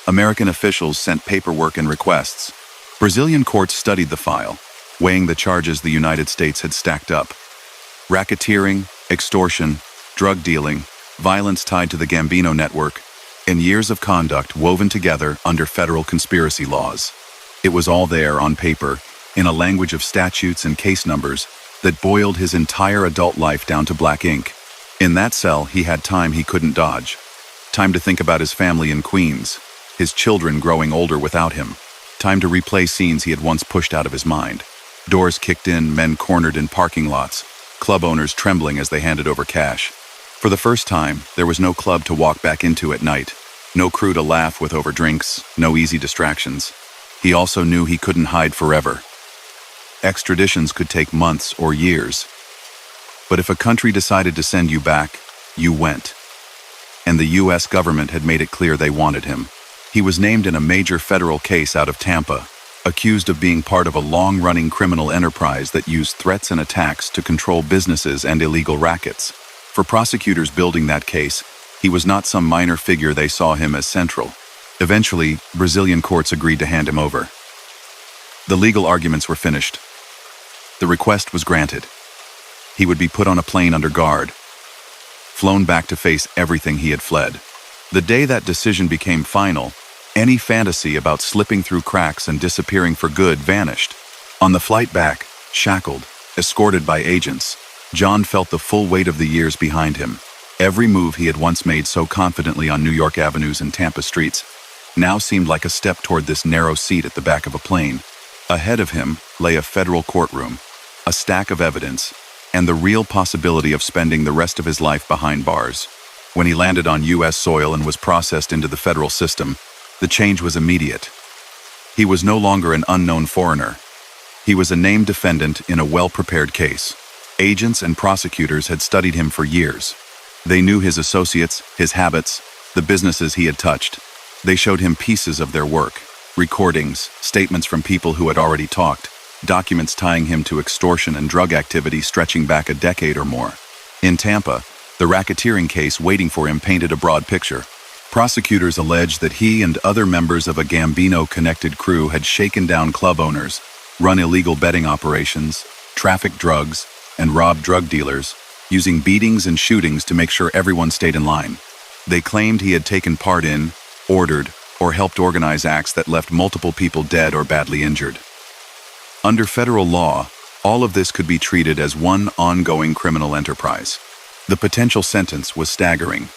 American officials sent paperwork and requests. Brazilian courts studied the file, weighing the charges the United States had stacked up. Racketeering, extortion, drug dealing, violence tied to the Gambino network, and years of conduct woven together under federal conspiracy laws. It was all there on paper, in a language of statutes and case numbers that boiled his entire adult life down to black ink. In that cell, he had time he couldn't dodge. Time to think about his family in Queens, his children growing older without him. Time to replay scenes he had once pushed out of his mind. Doors kicked in, men cornered in parking lots, club owners trembling as they handed over cash. For the first time, there was no club to walk back into at night, no crew to laugh with over drinks, no easy distractions. He also knew he couldn't hide forever. Extraditions could take months or years. But if a country decided to send you back, you went. And the U.S. government had made it clear they wanted him. He was named in a major federal case out of Tampa, accused of being part of a long-running criminal enterprise that used threats and attacks to control businesses and illegal rackets. For prosecutors building that case, he was not some minor figure. They saw him as central. Eventually, Brazilian courts agreed to hand him over. The legal arguments were finished. The request was granted. He would be put on a plane under guard, flown back to face everything he had fled. The day that decision became final, any fantasy about slipping through cracks and disappearing for good vanished. On the flight back, shackled, escorted by agents, John felt the full weight of the years behind him. Every move he had once made so confidently on New York avenues and Tampa streets now seemed like a step toward this narrow seat at the back of a plane. Ahead of him lay a federal courtroom, a stack of evidence, and the real possibility of spending the rest of his life behind bars. When he landed on U.S. soil and was processed into the federal system, the change was immediate. He was no longer an unknown foreigner. He was a named defendant in a well-prepared case. Agents and prosecutors had studied him for years. They knew his associates, his habits, the businesses he had touched. They showed him pieces of their work, recordings, statements from people who had already talked, documents tying him to extortion and drug activity stretching back a decade or more. In Tampa, the racketeering case waiting for him painted a broad picture. Prosecutors alleged that he and other members of a Gambino-connected crew had shaken down club owners, run illegal betting operations, trafficked drugs, and robbed drug dealers, using beatings and shootings to make sure everyone stayed in line. They claimed he had taken part in, ordered, or helped organize acts that left multiple people dead or badly injured. Under federal law, all of this could be treated as one ongoing criminal enterprise. The potential sentence was staggering.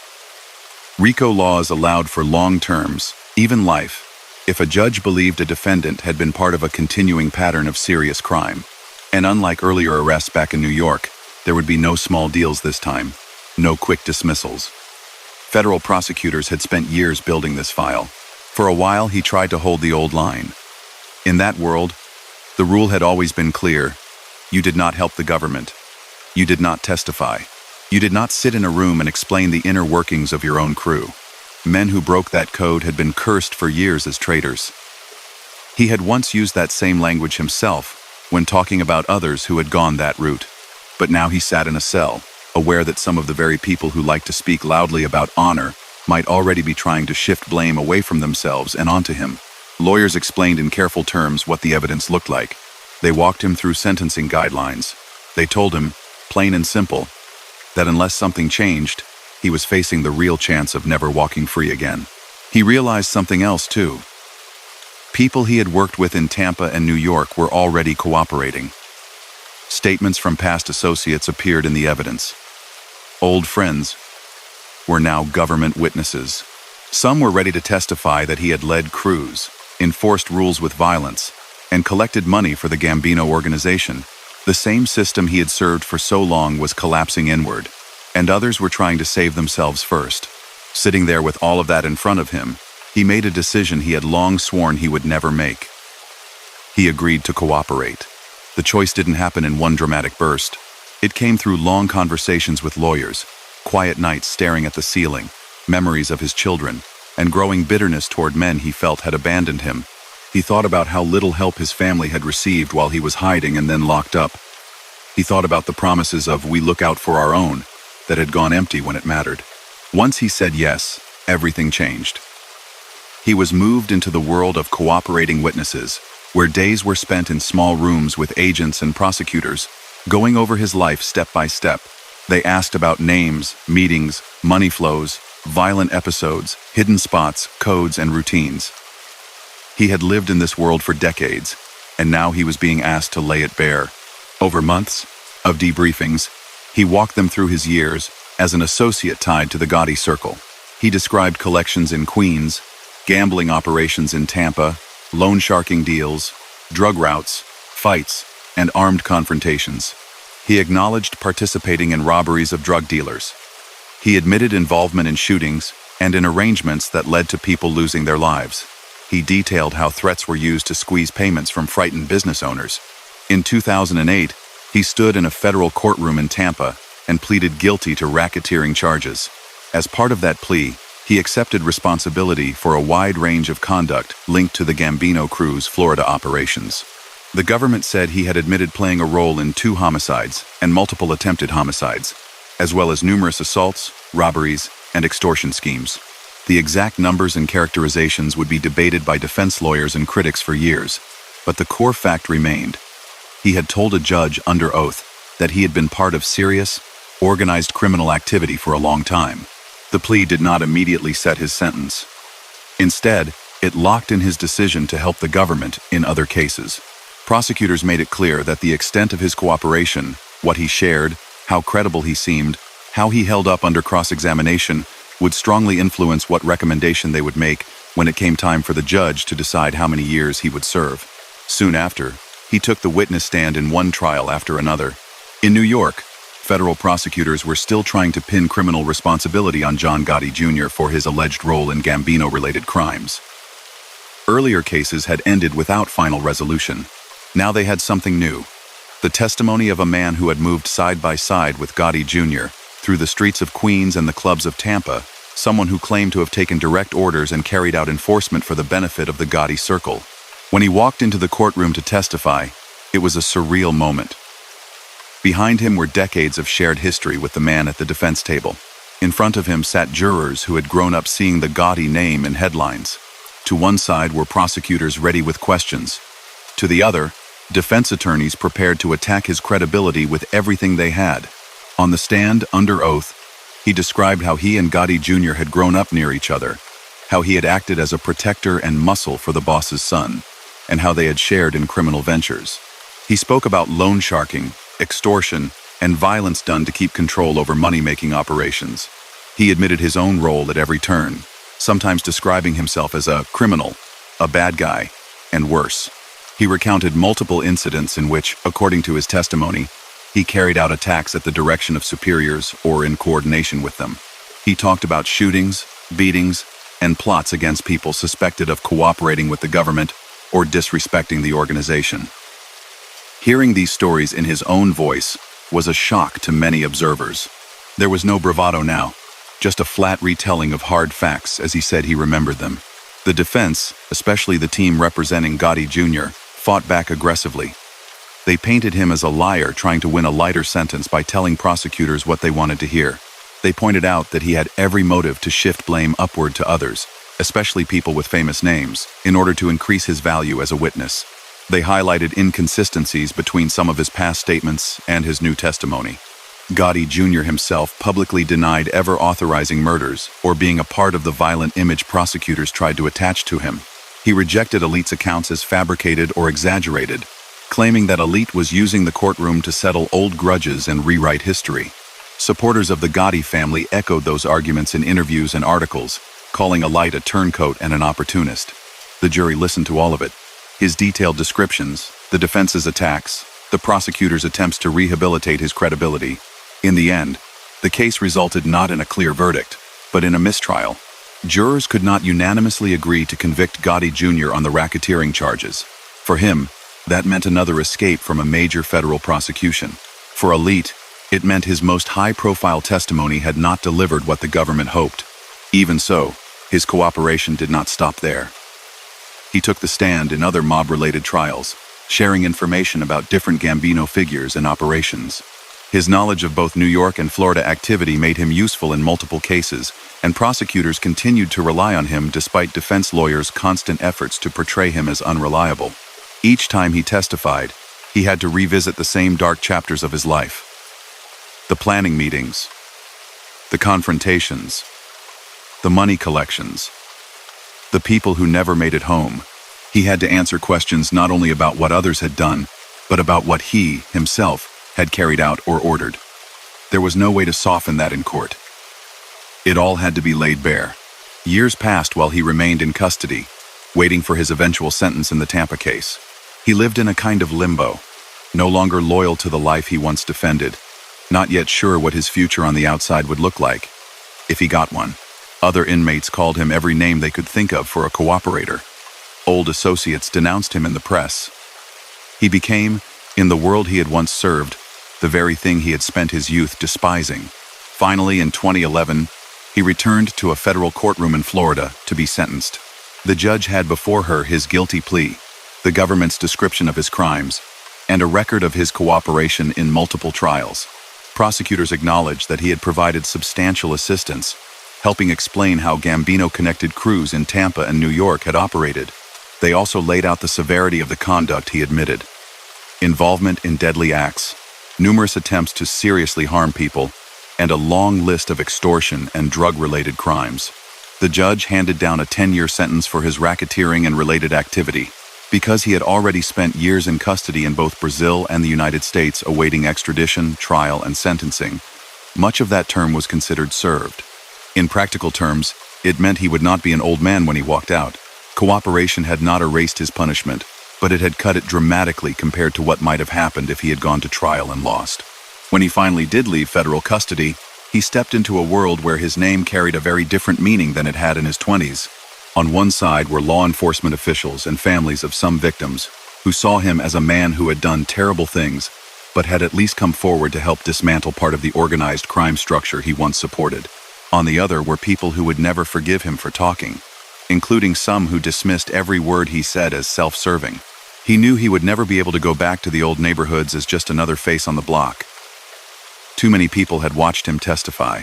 RICO laws allowed for long terms, even life, if a judge believed a defendant had been part of a continuing pattern of serious crime. And unlike earlier arrests back in New York, There would be no small deals this time, no quick dismissals. Federal prosecutors had spent years building this file. For a while, he tried to hold the old line. In that world, the rule had always been clear. You did not help the government. You did not testify. You did not sit in a room and explain the inner workings of your own crew. Men who broke that code had been cursed for years as traitors. He had once used that same language himself when talking about others who had gone that route. But now he sat in a cell, aware that some of the very people who like to speak loudly about honor might already be trying to shift blame away from themselves and onto him. Lawyers explained in careful terms what the evidence looked like. They walked him through sentencing guidelines. They told him, plain and simple, that unless something changed, he was facing the real chance of never walking free again. He realized something else too. People he had worked with in Tampa and New York were already cooperating. Statements from past associates appeared in the evidence. Old friends were now government witnesses. Some were ready to testify that he had led crews, enforced rules with violence, and collected money for the Gambino organization. The same system he had served for so long was collapsing inward, and others were trying to save themselves first. Sitting there with all of that in front of him, he made a decision he had long sworn he would never make. He agreed to cooperate. The choice didn't happen in one dramatic burst. It came through long conversations with lawyers, quiet nights staring at the ceiling, memories of his children, and growing bitterness toward men he felt had abandoned him. He thought about how little help his family had received while he was hiding and then locked up. He thought about the promises of "we look out for our own" that had gone empty when it mattered. Once he said yes, everything changed. He was moved into the world of cooperating witnesses, where days were spent in small rooms with agents and prosecutors, going over his life step by step. They asked about names, meetings, money flows, violent episodes, hidden spots, codes, and routines. He had lived in this world for decades, and now he was being asked to lay it bare. Over months of debriefings, he walked them through his years as an associate tied to the Gotti circle. He described collections in Queens, gambling operations in Tampa, loan sharking deals, drug routes, fights, and armed confrontations. He acknowledged participating in robberies of drug dealers. He admitted involvement in shootings and in arrangements that led to people losing their lives. He detailed how threats were used to squeeze payments from frightened business owners. In 2008, he stood in a federal courtroom in Tampa and pleaded guilty to racketeering charges. As part of that plea, he accepted responsibility for a wide range of conduct linked to the Gambino crew's Florida operations. The government said he had admitted playing a role in 2 homicides and multiple attempted homicides, as well as numerous assaults, robberies, and extortion schemes. The exact numbers and characterizations would be debated by defense lawyers and critics for years, but the core fact remained. He had told a judge under oath that he had been part of serious, organized criminal activity for a long time. The plea did not immediately set his sentence. Instead, it locked in his decision to help the government in other cases. Prosecutors made it clear that the extent of his cooperation, what he shared, how credible he seemed, how he held up under cross-examination, would strongly influence what recommendation they would make when it came time for the judge to decide how many years he would serve. Soon after, he took the witness stand in one trial after another. In New York, federal prosecutors were still trying to pin criminal responsibility on John Gotti Jr. for his alleged role in Gambino-related crimes. Earlier cases had ended without final resolution. Now they had something new. The testimony of a man who had moved side by side with Gotti Jr. through the streets of Queens and the clubs of Tampa, someone who claimed to have taken direct orders and carried out enforcement for the benefit of the Gotti circle. When he walked into the courtroom to testify, it was a surreal moment. Behind him were decades of shared history with the man at the defense table. In front of him sat jurors who had grown up seeing the Gotti name in headlines. To one side were prosecutors ready with questions. To the other, defense attorneys prepared to attack his credibility with everything they had. On the stand, under oath, he described how he and Gotti Jr. had grown up near each other, how he had acted as a protector and muscle for the boss's son, and how they had shared in criminal ventures. He spoke about loan sharking, extortion, and violence done to keep control over money-making operations. He admitted his own role at every turn, sometimes describing himself as a criminal, a bad guy, and worse. He recounted multiple incidents in which, according to his testimony, He carried out attacks at the direction of superiors or in coordination with them. He talked about shootings, beatings, and plots against people suspected of cooperating with the government or disrespecting the organization. Hearing these stories in his own voice was a shock to many observers. There was no bravado now, just a flat retelling of hard facts as he said he remembered them. The defense, especially the team representing Gotti Jr., fought back aggressively. They painted him as a liar trying to win a lighter sentence by telling prosecutors what they wanted to hear. They pointed out that he had every motive to shift blame upward to others, especially people with famous names, in order to increase his value as a witness. They highlighted inconsistencies between some of his past statements and his new testimony. Gotti Jr. himself publicly denied ever authorizing murders or being a part of the violent image prosecutors tried to attach to him. He rejected Alite's accounts as fabricated or exaggerated, claiming that Alite was using the courtroom to settle old grudges and rewrite history. Supporters of the Gotti family echoed those arguments in interviews and articles, calling Alite a turncoat and an opportunist. The jury listened to all of it. His detailed descriptions, the defense's attacks, the prosecutor's attempts to rehabilitate his credibility. In the end, the case resulted not in a clear verdict, but in a mistrial. Jurors could not unanimously agree to convict Gotti Jr. on the racketeering charges. For him, that meant another escape from a major federal prosecution. For Alite, it meant his most high-profile testimony had not delivered what the government hoped. Even so, his cooperation did not stop there. He took the stand in other mob-related trials, sharing information about different Gambino figures and operations. His knowledge of both New York and Florida activity made him useful in multiple cases, and prosecutors continued to rely on him despite defense lawyers' constant efforts to portray him as unreliable. Each time he testified, he had to revisit the same dark chapters of his life. The planning meetings, the confrontations, the money collections, the people who never made it home. He had to answer questions not only about what others had done, but about what he, himself, had carried out or ordered. There was no way to soften that in court. It all had to be laid bare. Years passed while he remained in custody, waiting for his eventual sentence in the Tampa case. He lived in a kind of limbo, no longer loyal to the life he once defended, not yet sure what his future on the outside would look like, if he got one. Other inmates called him every name they could think of for a cooperator. Old associates denounced him in the press. He became, in the world he had once served, the very thing he had spent his youth despising. Finally, in 2011, he returned to a federal courtroom in Florida to be sentenced. The judge had before her his guilty plea, the government's description of his crimes, and a record of his cooperation in multiple trials. Prosecutors acknowledged that he had provided substantial assistance, helping explain how Gambino-connected crews in Tampa and New York had operated. They also laid out the severity of the conduct he admitted. Involvement in deadly acts, numerous attempts to seriously harm people, and a long list of extortion and drug-related crimes. The judge handed down a 10-year sentence for his racketeering and related activity. Because he had already spent years in custody in both Brazil and the United States awaiting extradition, trial, and sentencing, much of that term was considered served. In practical terms, it meant he would not be an old man when he walked out. Cooperation had not erased his punishment, but it had cut it dramatically compared to what might have happened if he had gone to trial and lost. When he finally did leave federal custody, he stepped into a world where his name carried a very different meaning than it had in his 20s. On one side were law enforcement officials and families of some victims, who saw him as a man who had done terrible things, but had at least come forward to help dismantle part of the organized crime structure he once supported. On the other were people who would never forgive him for talking, including some who dismissed every word he said as self-serving. He knew he would never be able to go back to the old neighborhoods as just another face on the block. Too many people had watched him testify.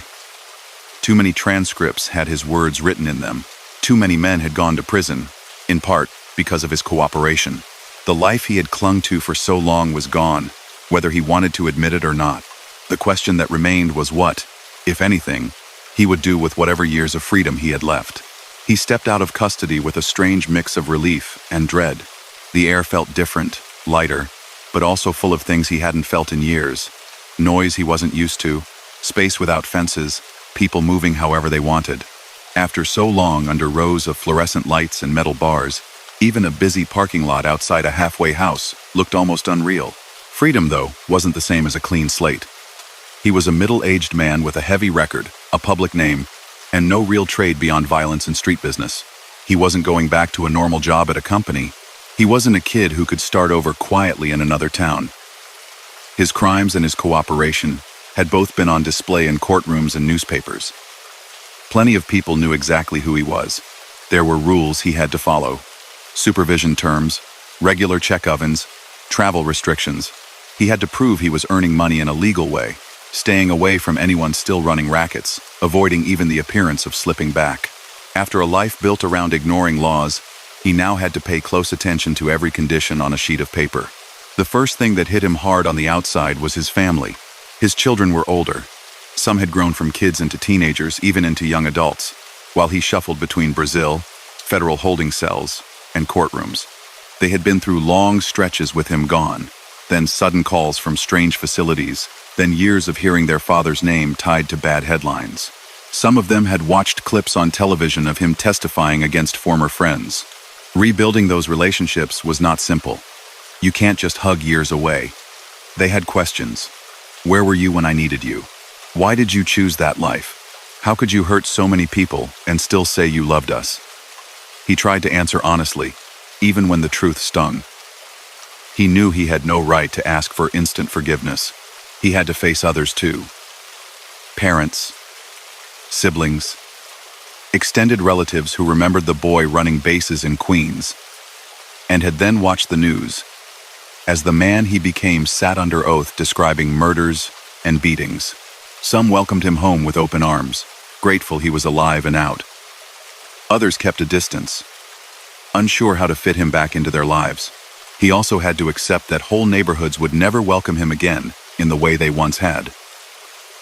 Too many transcripts had his words written in them. Too many men had gone to prison, in part because of his cooperation. The life he had clung to for so long was gone, whether he wanted to admit it or not. The question that remained was what, if anything, he would do with whatever years of freedom he had left. He stepped out of custody with a strange mix of relief and dread. The air felt different, lighter, but also full of things he hadn't felt in years. Noise he wasn't used to, space without fences, people moving however they wanted. After so long under rows of fluorescent lights and metal bars, even a busy parking lot outside a halfway house looked almost unreal. Freedom, though, wasn't the same as a clean slate. He was a middle-aged man with a heavy record, a public name, and no real trade beyond violence and street business. He wasn't going back to a normal job at a company. He wasn't a kid who could start over quietly in another town. His crimes and his cooperation had both been on display in courtrooms and newspapers. Plenty of people knew exactly who he was. There were rules he had to follow. Supervision terms, regular check ovens, travel restrictions. He had to prove he was earning money in a legal way, staying away from anyone still running rackets, avoiding even the appearance of slipping back. After a life built around ignoring laws, he now had to pay close attention to every condition on a sheet of paper. The first thing that hit him hard on the outside was his family. His children were older. Some had grown from kids into teenagers, even into young adults, while he shuffled between Brazil, federal holding cells, and courtrooms. They had been through long stretches with him gone, then sudden calls from strange facilities, then years of hearing their father's name tied to bad headlines. Some of them had watched clips on television of him testifying against former friends. Rebuilding those relationships was not simple. You can't just hug years away. They had questions. Where were you when I needed you? Why did you choose that life? How could you hurt so many people and still say you loved us? He tried to answer honestly, even when the truth stung. He knew he had no right to ask for instant forgiveness. He had to face others too. Parents, siblings, extended relatives who remembered the boy running bases in Queens, and had then watched the news as the man he became sat under oath describing murders and beatings. Some welcomed him home with open arms, grateful he was alive and out. Others kept a distance, unsure how to fit him back into their lives. He also had to accept that whole neighborhoods would never welcome him again in the way they once had.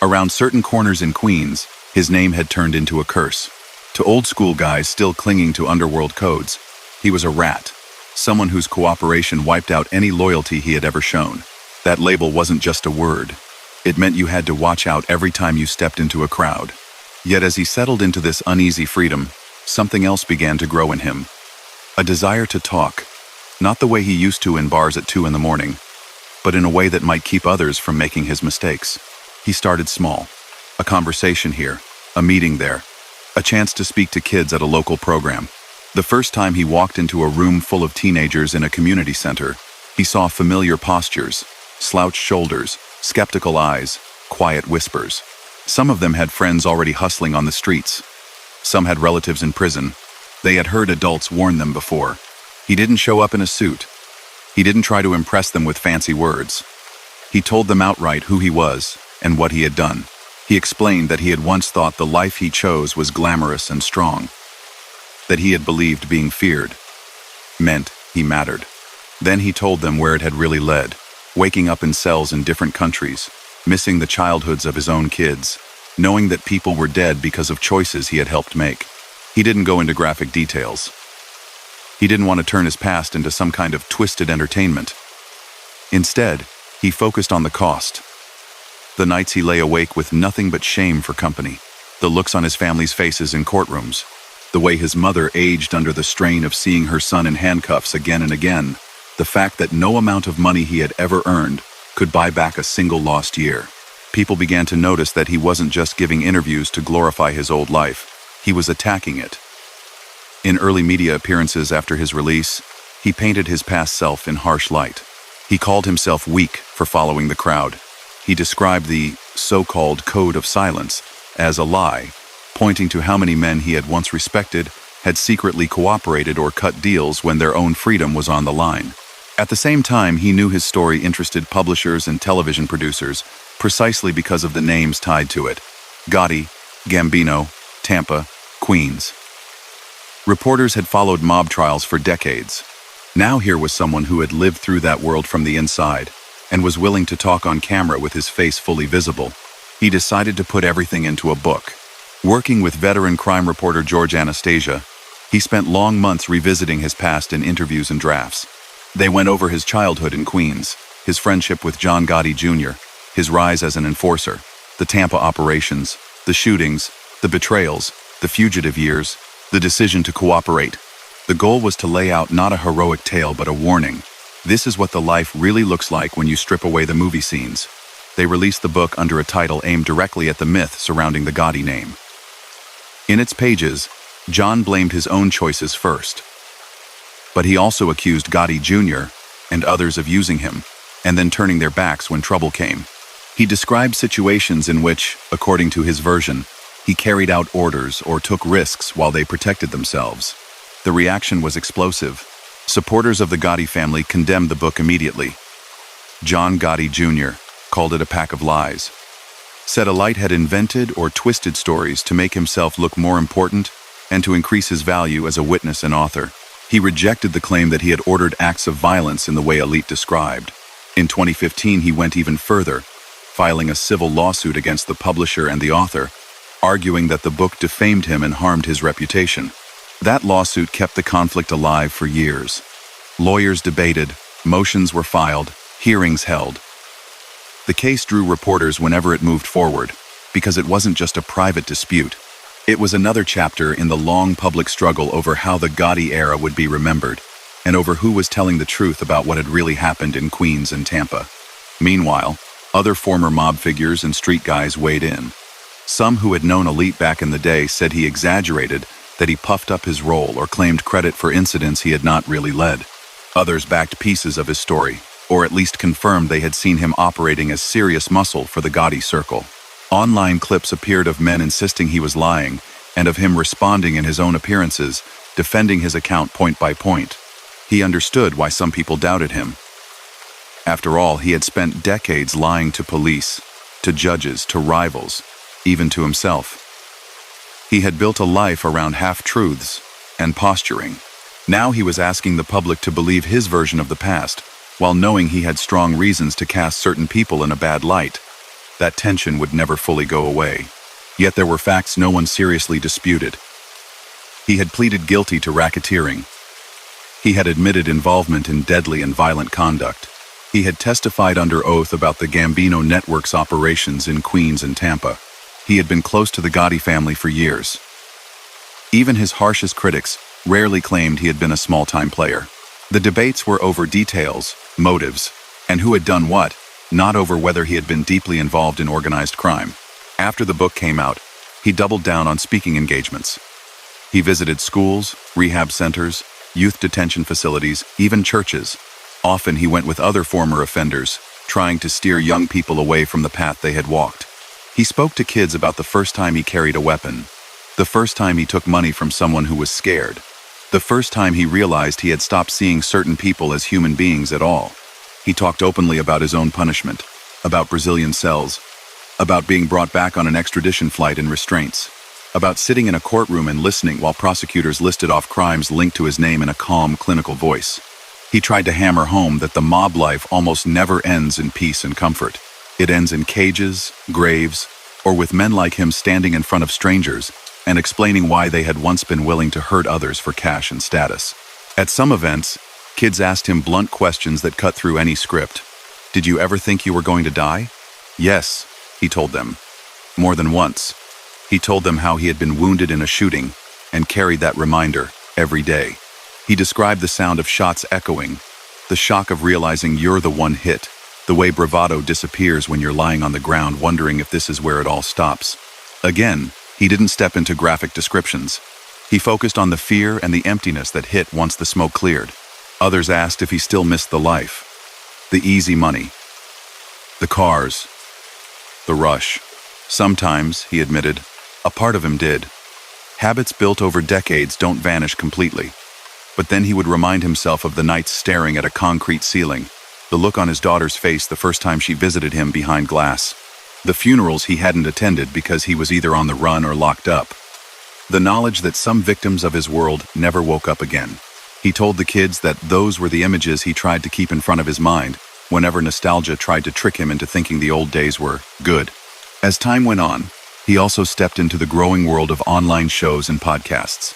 Around certain corners in Queens, his name had turned into a curse. To old school guys still clinging to underworld codes, he was a rat, someone whose cooperation wiped out any loyalty he had ever shown. That label wasn't just a word. It meant you had to watch out every time you stepped into a crowd. Yet as he settled into this uneasy freedom, something else began to grow in him. A desire to talk, not the way he used to in bars at 2 in the morning, but in a way that might keep others from making his mistakes. He started small. A conversation here, a meeting there, a chance to speak to kids at a local program. The first time he walked into a room full of teenagers in a community center, he saw familiar postures, slouched shoulders, skeptical eyes, quiet whispers. Some of them had friends already hustling on the streets. Some had relatives in prison. They had heard adults warn them before. He didn't show up in a suit. He didn't try to impress them with fancy words. He told them outright who he was and what he had done. He explained that he had once thought the life he chose was glamorous and strong, that he had believed being feared meant he mattered. Then he told them where it had really led, waking up in cells in different countries, missing the childhoods of his own kids, knowing that people were dead because of choices he had helped make. He didn't go into graphic details. He didn't want to turn his past into some kind of twisted entertainment. Instead, he focused on the cost. The nights he lay awake with nothing but shame for company, the looks on his family's faces in courtrooms, the way his mother aged under the strain of seeing her son in handcuffs again and again, the fact that no amount of money he had ever earned could buy back a single lost year. People began to notice that he wasn't just giving interviews to glorify his old life, he was attacking it. In early media appearances after his release, he painted his past self in harsh light. He called himself weak for following the crowd. He described the so-called code of silence as a lie, pointing to how many men he had once respected had secretly cooperated or cut deals when their own freedom was on the line. At the same time, he knew his story interested publishers and television producers precisely because of the names tied to it: Gotti, Gambino, Tampa, Queens. Reporters had followed mob trials for decades. Now here was someone who had lived through that world from the inside and was willing to talk on camera with his face fully visible. He decided to put everything into a book. Working with veteran crime reporter George Anastasia, he spent long months revisiting his past in interviews and drafts. They went over his childhood in Queens, his friendship with John Gotti Jr., his rise as an enforcer, the Tampa operations, the shootings, the betrayals, the fugitive years, the decision to cooperate. The goal was to lay out not a heroic tale but a warning, This is what the life really looks like when you strip away the movie scenes. They released the book under a title aimed directly at the myth surrounding the Gotti name. In its pages, John blamed his own choices first. But he also accused Gotti Jr. and others of using him, and then turning their backs when trouble came. He described situations in which, according to his version, he carried out orders or took risks while they protected themselves. The reaction was explosive. Supporters of the Gotti family condemned the book immediately. John Gotti Jr. called it a pack of lies, said Alite had invented or twisted stories to make himself look more important and to increase his value as a witness and author. He rejected the claim that he had ordered acts of violence in the way Alite described. In 2015, he went even further, filing a civil lawsuit against the publisher and the author, arguing that the book defamed him and harmed his reputation. That lawsuit kept the conflict alive for years. Lawyers debated, motions were filed, hearings held. The case drew reporters whenever it moved forward, because it wasn't just a private dispute. It was another chapter in the long public struggle over how the Gotti era would be remembered, and over who was telling the truth about what had really happened in Queens and Tampa. Meanwhile, other former mob figures and street guys weighed in. Some who had known Alite back in the day said he exaggerated, that he puffed up his role or claimed credit for incidents he had not really led. Others backed pieces of his story, or at least confirmed they had seen him operating as serious muscle for the Gotti circle. Online clips appeared of men insisting he was lying, and of him responding in his own appearances, defending his account point by point. He understood why some people doubted him. After all, he had spent decades lying to police, to judges, to rivals, even to himself. He had built a life around half-truths and posturing. Now he was asking the public to believe his version of the past, while knowing he had strong reasons to cast certain people in a bad light. That tension would never fully go away. Yet there were facts no one seriously disputed. He had pleaded guilty to racketeering. He had admitted involvement in deadly and violent conduct. He had testified under oath about the Gambino network's operations in Queens and Tampa. He had been close to the Gotti family for years. Even his harshest critics rarely claimed he had been a small-time player. The debates were over details, motives, and who had done what, not over whether he had been deeply involved in organized crime. After the book came out, he doubled down on speaking engagements. He visited schools, rehab centers, youth detention facilities, even churches. Often he went with other former offenders, trying to steer young people away from the path they had walked. He spoke to kids about the first time he carried a weapon, the first time he took money from someone who was scared, the first time he realized he had stopped seeing certain people as human beings at all. He talked openly about his own punishment, about Brazilian cells, about being brought back on an extradition flight in restraints, about sitting in a courtroom and listening while prosecutors listed off crimes linked to his name in a calm, clinical voice. He tried to hammer home that the mob life almost never ends in peace and comfort. It ends in cages, graves, or with men like him standing in front of strangers and explaining why they had once been willing to hurt others for cash and status. At some events, kids asked him blunt questions that cut through any script. "Did you ever think you were going to die?" "Yes," he told them. More than once. He told them how he had been wounded in a shooting and carried that reminder every day. He described the sound of shots echoing, the shock of realizing you're the one hit, the way bravado disappears when you're lying on the ground wondering if this is where it all stops. Again, he didn't step into graphic descriptions. He focused on the fear and the emptiness that hit once the smoke cleared. Others asked if he still missed the life, the easy money, the cars, the rush. Sometimes, he admitted, a part of him did. Habits built over decades don't vanish completely. But then he would remind himself of the nights staring at a concrete ceiling, the look on his daughter's face the first time she visited him behind glass, the funerals he hadn't attended because he was either on the run or locked up, the knowledge that some victims of his world never woke up again. He told the kids that those were the images he tried to keep in front of his mind whenever nostalgia tried to trick him into thinking the old days were good. As time went on, he also stepped into the growing world of online shows and podcasts.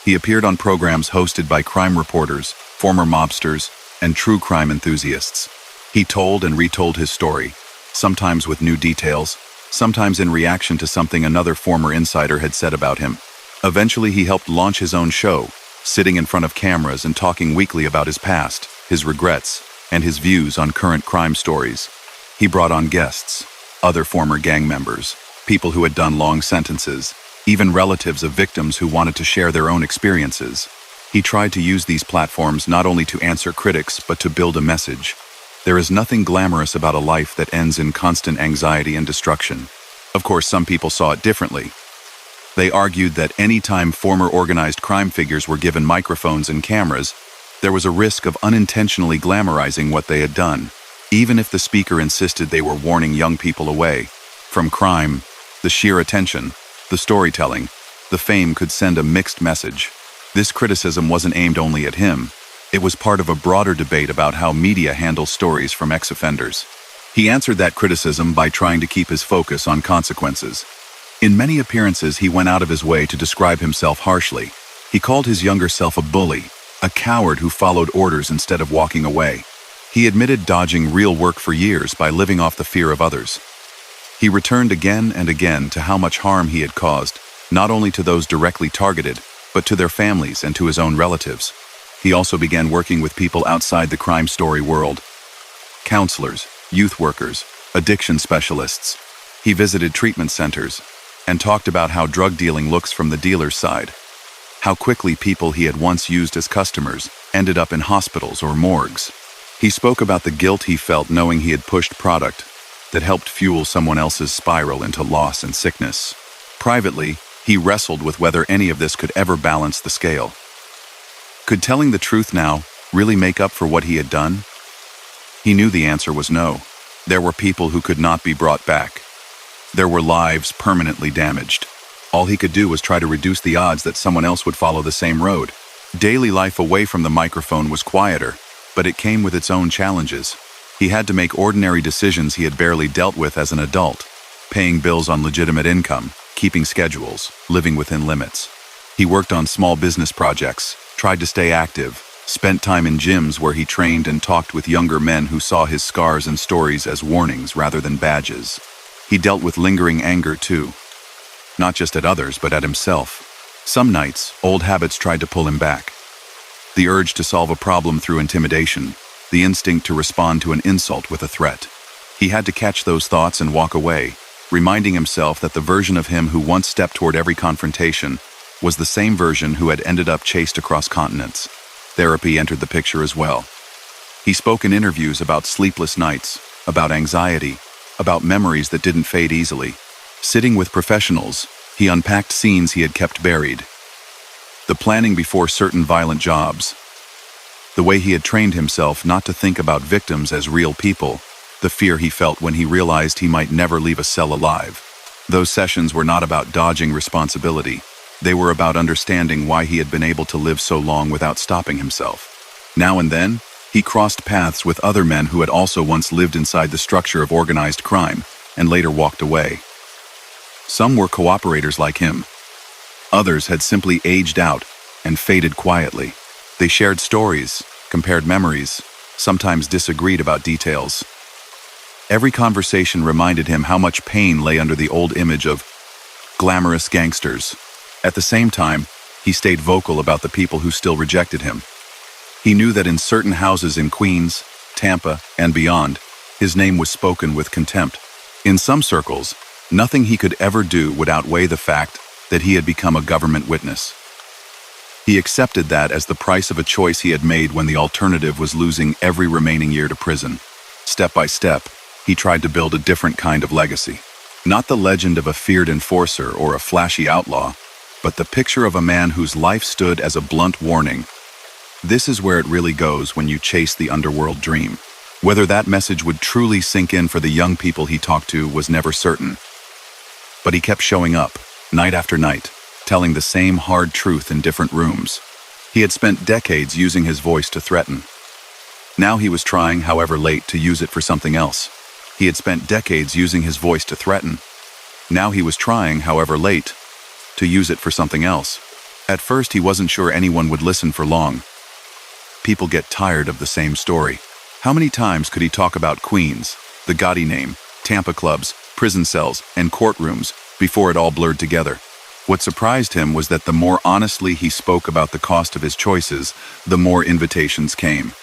He appeared on programs hosted by crime reporters, former mobsters, and true crime enthusiasts. He told and retold his story, sometimes with new details, sometimes in reaction to something another former insider had said about him. Eventually, he helped launch his own show, sitting in front of cameras and talking weekly about his past, his regrets, and his views on current crime stories. He brought on guests, other former gang members, people who had done long sentences, even relatives of victims who wanted to share their own experiences. He tried to use these platforms not only to answer critics, but to build a message. There is nothing glamorous about a life that ends in constant anxiety and destruction. Of course, some people saw it differently. They argued that any time former organized crime figures were given microphones and cameras, there was a risk of unintentionally glamorizing what they had done, even if the speaker insisted they were warning young people away from crime. The sheer attention, the storytelling, the fame could send a mixed message. This criticism wasn't aimed only at him. It was part of a broader debate about how media handles stories from ex-offenders. He answered that criticism by trying to keep his focus on consequences. In many appearances, he went out of his way to describe himself harshly. He called his younger self a bully, a coward who followed orders instead of walking away. He admitted dodging real work for years by living off the fear of others. He returned again and again to how much harm he had caused, not only to those directly targeted, but to their families and to his own relatives. He also began working with people outside the crime story world. Counselors, youth workers, addiction specialists. He visited treatment centers and talked about how drug dealing looks from the dealer's side. How quickly people he had once used as customers ended up in hospitals or morgues. He spoke about the guilt he felt knowing he had pushed product that helped fuel someone else's spiral into loss and sickness. Privately, he wrestled with whether any of this could ever balance the scale. Could telling the truth now really make up for what he had done? He knew the answer was no. There were people who could not be brought back. There were lives permanently damaged. All he could do was try to reduce the odds that someone else would follow the same road. Daily life away from the microphone was quieter, but it came with its own challenges. He had to make ordinary decisions he had barely dealt with as an adult, paying bills on legitimate income, keeping schedules, living within limits. He worked on small business projects, tried to stay active, spent time in gyms where he trained and talked with younger men who saw his scars and stories as warnings rather than badges. He dealt with lingering anger too, not just at others but at himself. Some nights, old habits tried to pull him back. The urge to solve a problem through intimidation, the instinct to respond to an insult with a threat. He had to catch those thoughts and walk away, reminding himself that the version of him who once stepped toward every confrontation was the same version who had ended up chased across continents. Therapy entered the picture as well. He spoke in interviews about sleepless nights, about anxiety, about memories that didn't fade easily. Sitting with professionals, he unpacked scenes he had kept buried. The planning before certain violent jobs. The way he had trained himself not to think about victims as real people. The fear he felt when he realized he might never leave a cell alive. Those sessions were not about dodging responsibility. They were about understanding why he had been able to live so long without stopping himself. Now and then, he crossed paths with other men who had also once lived inside the structure of organized crime and later walked away. Some were cooperators like him. Others had simply aged out and faded quietly. They shared stories, compared memories, sometimes disagreed about details. Every conversation reminded him how much pain lay under the old image of glamorous gangsters. At the same time, he stayed vocal about the people who still rejected him. He knew that in certain houses in Queens, Tampa, and beyond, his name was spoken with contempt. In some circles, nothing he could ever do would outweigh the fact that he had become a government witness. He accepted that as the price of a choice he had made when the alternative was losing every remaining year to prison. Step by step, he tried to build a different kind of legacy. Not the legend of a feared enforcer or a flashy outlaw, but the picture of a man whose life stood as a blunt warning. This is where it really goes when you chase the underworld dream. Whether that message would truly sink in for the young people he talked to was never certain. But he kept showing up, night after night, telling the same hard truth in different rooms. He had spent decades using his voice to threaten. Now he was trying, however late, to use it for something else. He had spent decades using his voice to threaten. Now he was trying, however late, to use it for something else. At first, he wasn't sure anyone would listen for long. People get tired of the same story. How many times could he talk about Queens, the gaudy name, Tampa clubs, prison cells, and courtrooms before it all blurred together? What surprised him was that the more honestly he spoke about the cost of his choices, the more invitations came.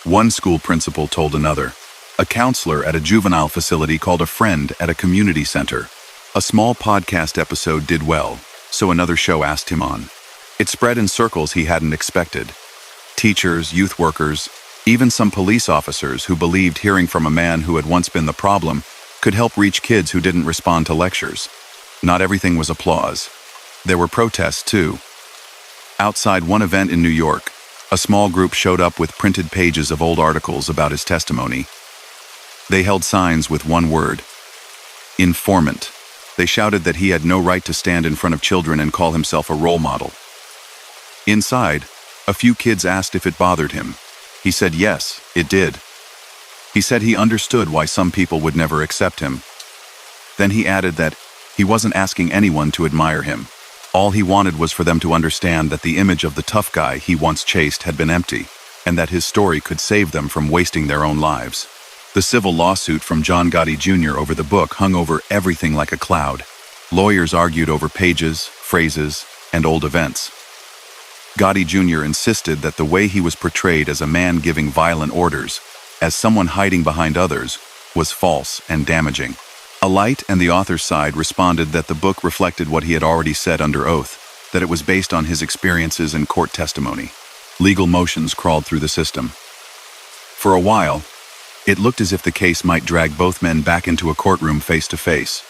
One school principal told another. A counselor at a juvenile facility called a friend at a community center. A small podcast episode did well, so another show asked him on. It spread in circles he hadn't expected. Teachers, youth workers, even some police officers who believed hearing from a man who had once been the problem could help reach kids who didn't respond to lectures. Not everything was applause. There were protests, too. Outside one event in New York, a small group showed up with printed pages of old articles about his testimony. They held signs with one word: informant. They shouted that he had no right to stand in front of children and call himself a role model. Inside, a few kids asked if it bothered him. He said yes, it did. He said he understood why some people would never accept him. Then he added that he wasn't asking anyone to admire him. All he wanted was for them to understand that the image of the tough guy he once chased had been empty, and that his story could save them from wasting their own lives. The civil lawsuit from John Alite Jr. over the book hung over everything like a cloud. Lawyers argued over pages, phrases, and old events. Alite Jr. insisted that the way he was portrayed as a man giving violent orders, as someone hiding behind others, was false and damaging. Alite and the author's side responded that the book reflected what he had already said under oath, that it was based on his experiences and court testimony. Legal motions crawled through the system. For a while, it looked as if the case might drag both men back into a courtroom face to face,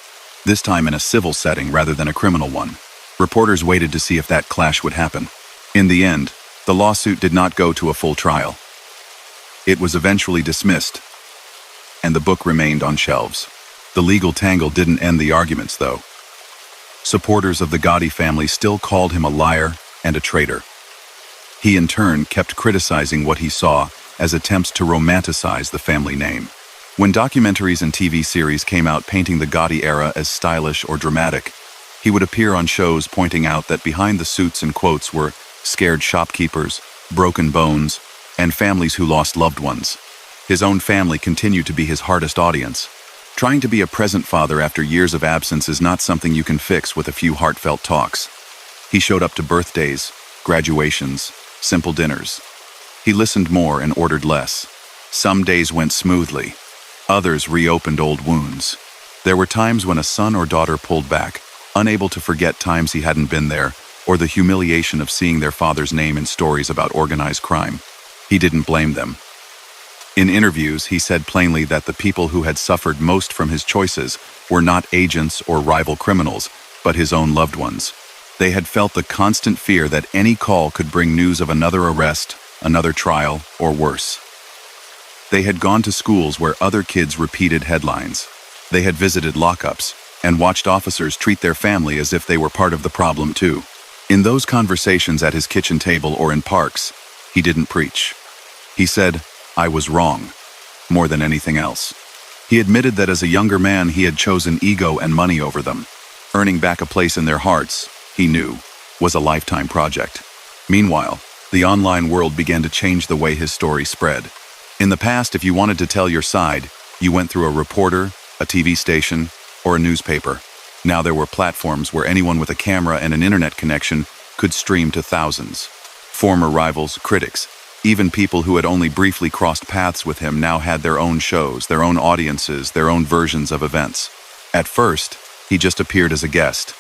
this time in a civil setting rather than a criminal one. Reporters waited to see if that clash would happen. In the end, the lawsuit did not go to a full trial. It was eventually dismissed, and the book remained on shelves. The legal tangle didn't end the arguments, though. Supporters of the Alite family still called him a liar and a traitor. He, in turn, kept criticizing what he saw as attempts to romanticize the family name. When documentaries and TV series came out painting the Alite era as stylish or dramatic, he would appear on shows pointing out that behind the suits and quotes were scared shopkeepers, broken bones, and families who lost loved ones. His own family continued to be his hardest audience. Trying to be a present father after years of absence is not something you can fix with a few heartfelt talks. He showed up to birthdays, graduations, simple dinners. He listened more and ordered less. Some days went smoothly. Others reopened old wounds. There were times when a son or daughter pulled back, unable to forget times he hadn't been there, or the humiliation of seeing their father's name in stories about organized crime. He didn't blame them. In interviews, he said plainly that the people who had suffered most from his choices were not agents or rival criminals, but his own loved ones. They had felt the constant fear that any call could bring news of another arrest, another trial, or worse. They had gone to schools where other kids repeated headlines. They had visited lockups and watched officers treat their family as if they were part of the problem too. In those conversations at his kitchen table or in parks, he didn't preach. He said, "I was wrong," more than anything else. He admitted that as a younger man he had chosen ego and money over them. Earning back a place in their hearts, he knew, was a lifetime project. Meanwhile, the online world began to change the way his story spread. In the past, if you wanted to tell your side, you went through a reporter, a TV station, or a newspaper. Now there were platforms where anyone with a camera and an internet connection could stream to thousands. Former rivals, critics, even people who had only briefly crossed paths with him now had their own shows, their own audiences, their own versions of events. At first, he just appeared as a guest.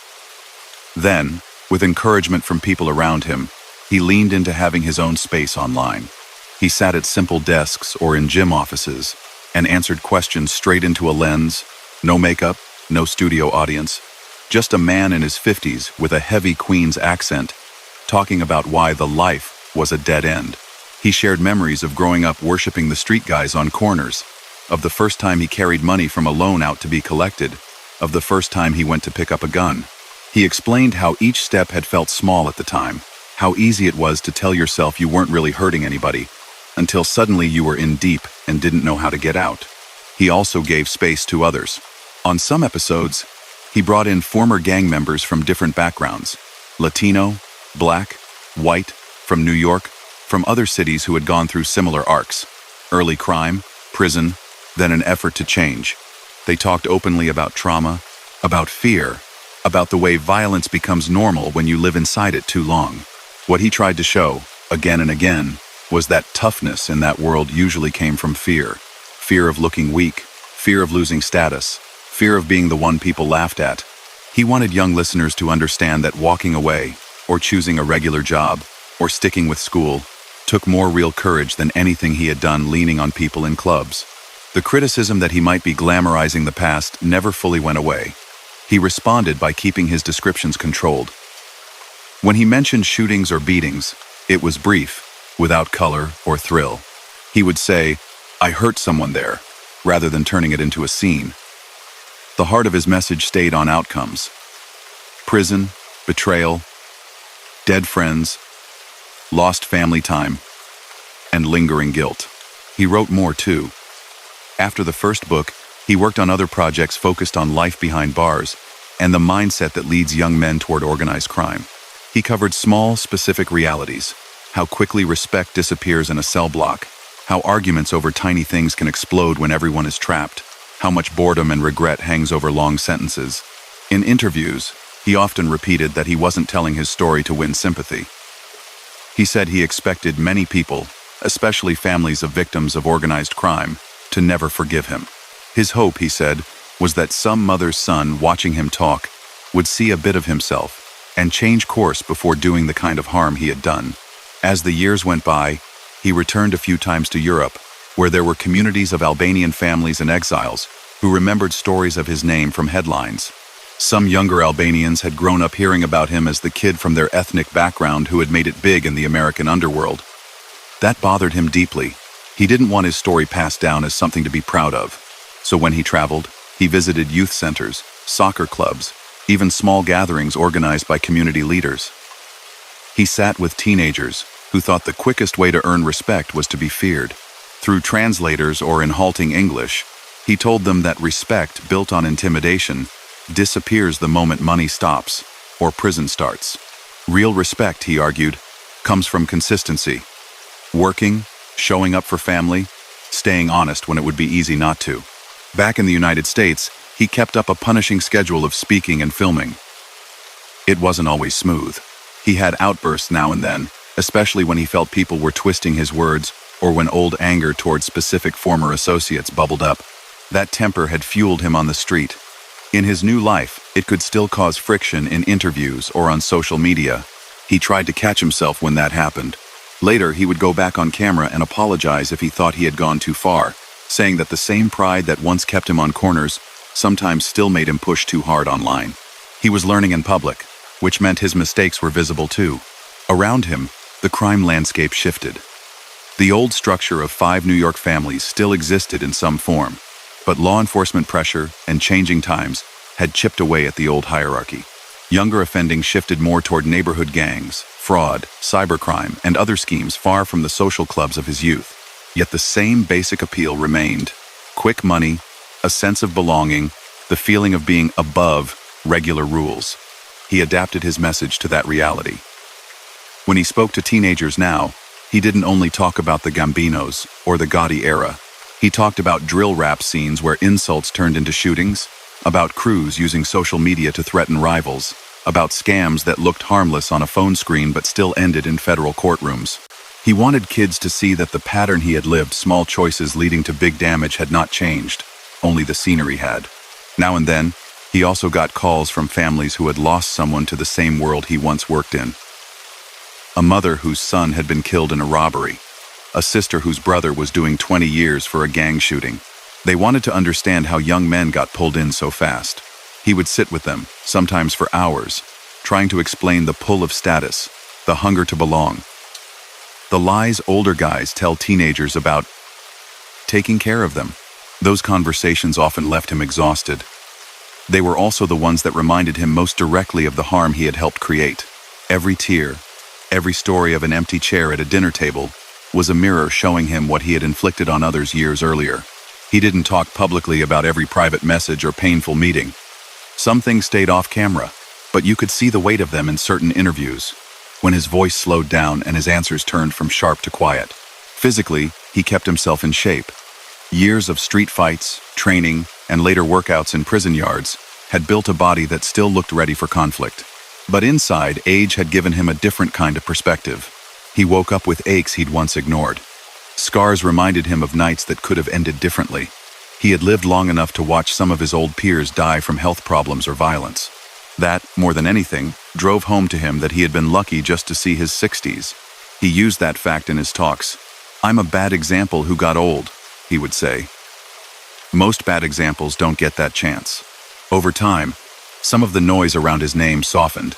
Then, with encouragement from people around him, he leaned into having his own space online. He sat at simple desks or in gym offices and answered questions straight into a lens, no makeup, no studio audience, just a man in his 50s with a heavy Queen's accent, talking about why the life was a dead end. He shared memories of growing up worshiping the street guys on corners, of the first time he carried money from a loan out to be collected, of the first time he went to pick up a gun. He explained how each step had felt small at the time, how easy it was to tell yourself you weren't really hurting anybody, until suddenly you were in deep and didn't know how to get out. He also gave space to others. On some episodes, he brought in former gang members from different backgrounds, Latino, Black, White, from New York, from other cities who had gone through similar arcs, early crime, prison, then an effort to change. They talked openly about trauma, about fear, about the way violence becomes normal when you live inside it too long. What he tried to show, again and again, was that toughness in that world usually came from fear. Fear of looking weak, fear of losing status, fear of being the one people laughed at. He wanted young listeners to understand that walking away, or choosing a regular job, or sticking with school, took more real courage than anything he had done leaning on people in clubs. The criticism that he might be glamorizing the past never fully went away. He responded by keeping his descriptions controlled. When he mentioned shootings or beatings, it was brief, without color or thrill. He would say, "I hurt someone there," rather than turning it into a scene. The heart of his message stayed on outcomes. Prison, betrayal, dead friends, lost family time, and lingering guilt. He wrote more too. After the first book, he worked on other projects focused on life behind bars and the mindset that leads young men toward organized crime. He covered small, specific realities, how quickly respect disappears in a cell block, how arguments over tiny things can explode when everyone is trapped, how much boredom and regret hangs over long sentences. In interviews, he often repeated that he wasn't telling his story to win sympathy. He said he expected many people, especially families of victims of organized crime, to never forgive him. His hope, he said, was that some mother's son watching him talk would see a bit of himself and change course before doing the kind of harm he had done. As the years went by, he returned a few times to Europe, where there were communities of Albanian families and exiles who remembered stories of his name from headlines. Some younger Albanians had grown up hearing about him as the kid from their ethnic background who had made it big in the American underworld. That bothered him deeply. He didn't want his story passed down as something to be proud of. So when he traveled, he visited youth centers, soccer clubs, even small gatherings organized by community leaders. He sat with teenagers who thought the quickest way to earn respect was to be feared. Through translators or in halting English, he told them that respect built on intimidation disappears the moment money stops or prison starts. Real respect, he argued, comes from consistency. Working, showing up for family, staying honest when it would be easy not to. Back in the United States, he kept up a punishing schedule of speaking and filming. It wasn't always smooth. He had outbursts now and then, especially when he felt people were twisting his words or when old anger toward specific former associates bubbled up. That temper had fueled him on the street. In his new life, it could still cause friction in interviews or on social media. He tried to catch himself when that happened. Later, he would go back on camera and apologize if he thought he had gone too far, saying that the same pride that once kept him on corners sometimes still made him push too hard online. He was learning in public, which meant his mistakes were visible too. Around him, the crime landscape shifted. The old structure of 5 New York families still existed in some form, but law enforcement pressure and changing times had chipped away at the old hierarchy. Younger offending shifted more toward neighborhood gangs, fraud, cybercrime, and other schemes far from the social clubs of his youth. Yet the same basic appeal remained: quick money, a sense of belonging, the feeling of being above regular rules. He adapted his message to that reality. When he spoke to teenagers now, he didn't only talk about the Gambinos or the Gotti era. He talked about drill rap scenes where insults turned into shootings, about crews using social media to threaten rivals, about scams that looked harmless on a phone screen but still ended in federal courtrooms. He wanted kids to see that the pattern he had lived, small choices leading to big damage, had not changed, only the scenery had. Now and then, he also got calls from families who had lost someone to the same world he once worked in. A mother whose son had been killed in a robbery, a sister whose brother was doing 20 years for a gang shooting. They wanted to understand how young men got pulled in so fast. He would sit with them, sometimes for hours, trying to explain the pull of status, the hunger to belong, the lies older guys tell teenagers about taking care of them. Those conversations often left him exhausted. They were also the ones that reminded him most directly of the harm he had helped create. Every tear, every story of an empty chair at a dinner table, was a mirror showing him what he had inflicted on others years earlier. He didn't talk publicly about every private message or painful meeting. Some things stayed off camera, but you could see the weight of them in certain interviews, when his voice slowed down and his answers turned from sharp to quiet. Physically, he kept himself in shape. Years of street fights, training, and later workouts in prison yards had built a body that still looked ready for conflict. But inside, age had given him a different kind of perspective. He woke up with aches he'd once ignored. Scars reminded him of nights that could have ended differently. He had lived long enough to watch some of his old peers die from health problems or violence. That, more than anything, drove home to him that he had been lucky just to see his 60s. He used that fact in his talks. "I'm a bad example who got old," he would say. Most bad examples don't get that chance. Over time, some of the noise around his name softened.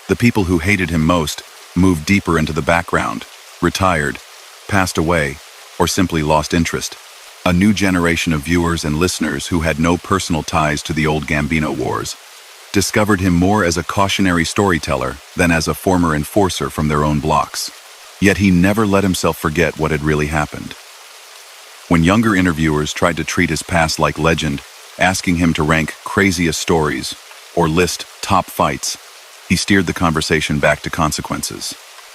The people who hated him most moved deeper into the background, retired, passed away, or simply lost interest. A new generation of viewers and listeners who had no personal ties to the old Gambino wars discovered him more as a cautionary storyteller than as a former enforcer from their own blocks. Yet he never let himself forget what had really happened. When younger interviewers tried to treat his past like legend, asking him to rank craziest stories or list top fights, he steered the conversation back to consequences.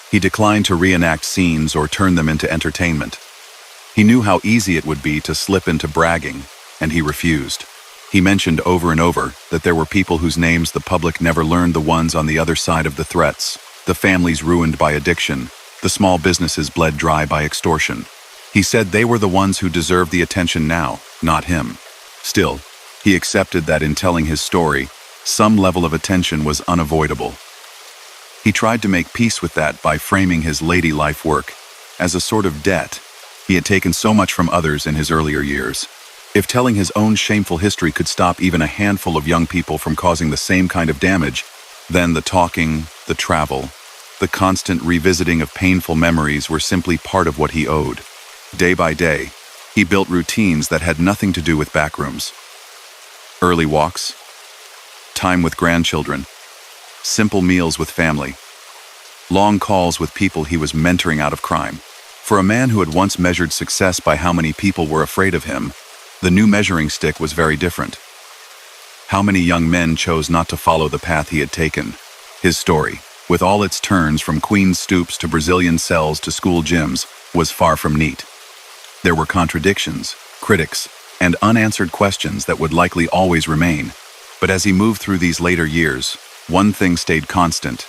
He declined to reenact scenes or turn them into entertainment. He knew how easy it would be to slip into bragging, and he refused. He mentioned over and over that there were people whose names the public never learned, the ones on the other side of the threats, the families ruined by addiction, the small businesses bled dry by extortion. He said they were the ones who deserved the attention now, not him. Still, he accepted that in telling his story, some level of attention was unavoidable. He tried to make peace with that by framing his lady life work as a sort of debt. He had taken so much from others in his earlier years. If telling his own shameful history could stop even a handful of young people from causing the same kind of damage, then the talking, the travel, the constant revisiting of painful memories were simply part of what he owed. Day by day, he built routines that had nothing to do with backrooms. Early walks, time with grandchildren, simple meals with family, long calls with people he was mentoring out of crime. For a man who had once measured success by how many people were afraid of him, the new measuring stick was very different. How many young men chose not to follow the path he had taken? His story, with all its turns from Queen's stoops to Brazilian cells to school gyms, was far from neat. There were contradictions, critics, and unanswered questions that would likely always remain. But as he moved through these later years, one thing stayed constant.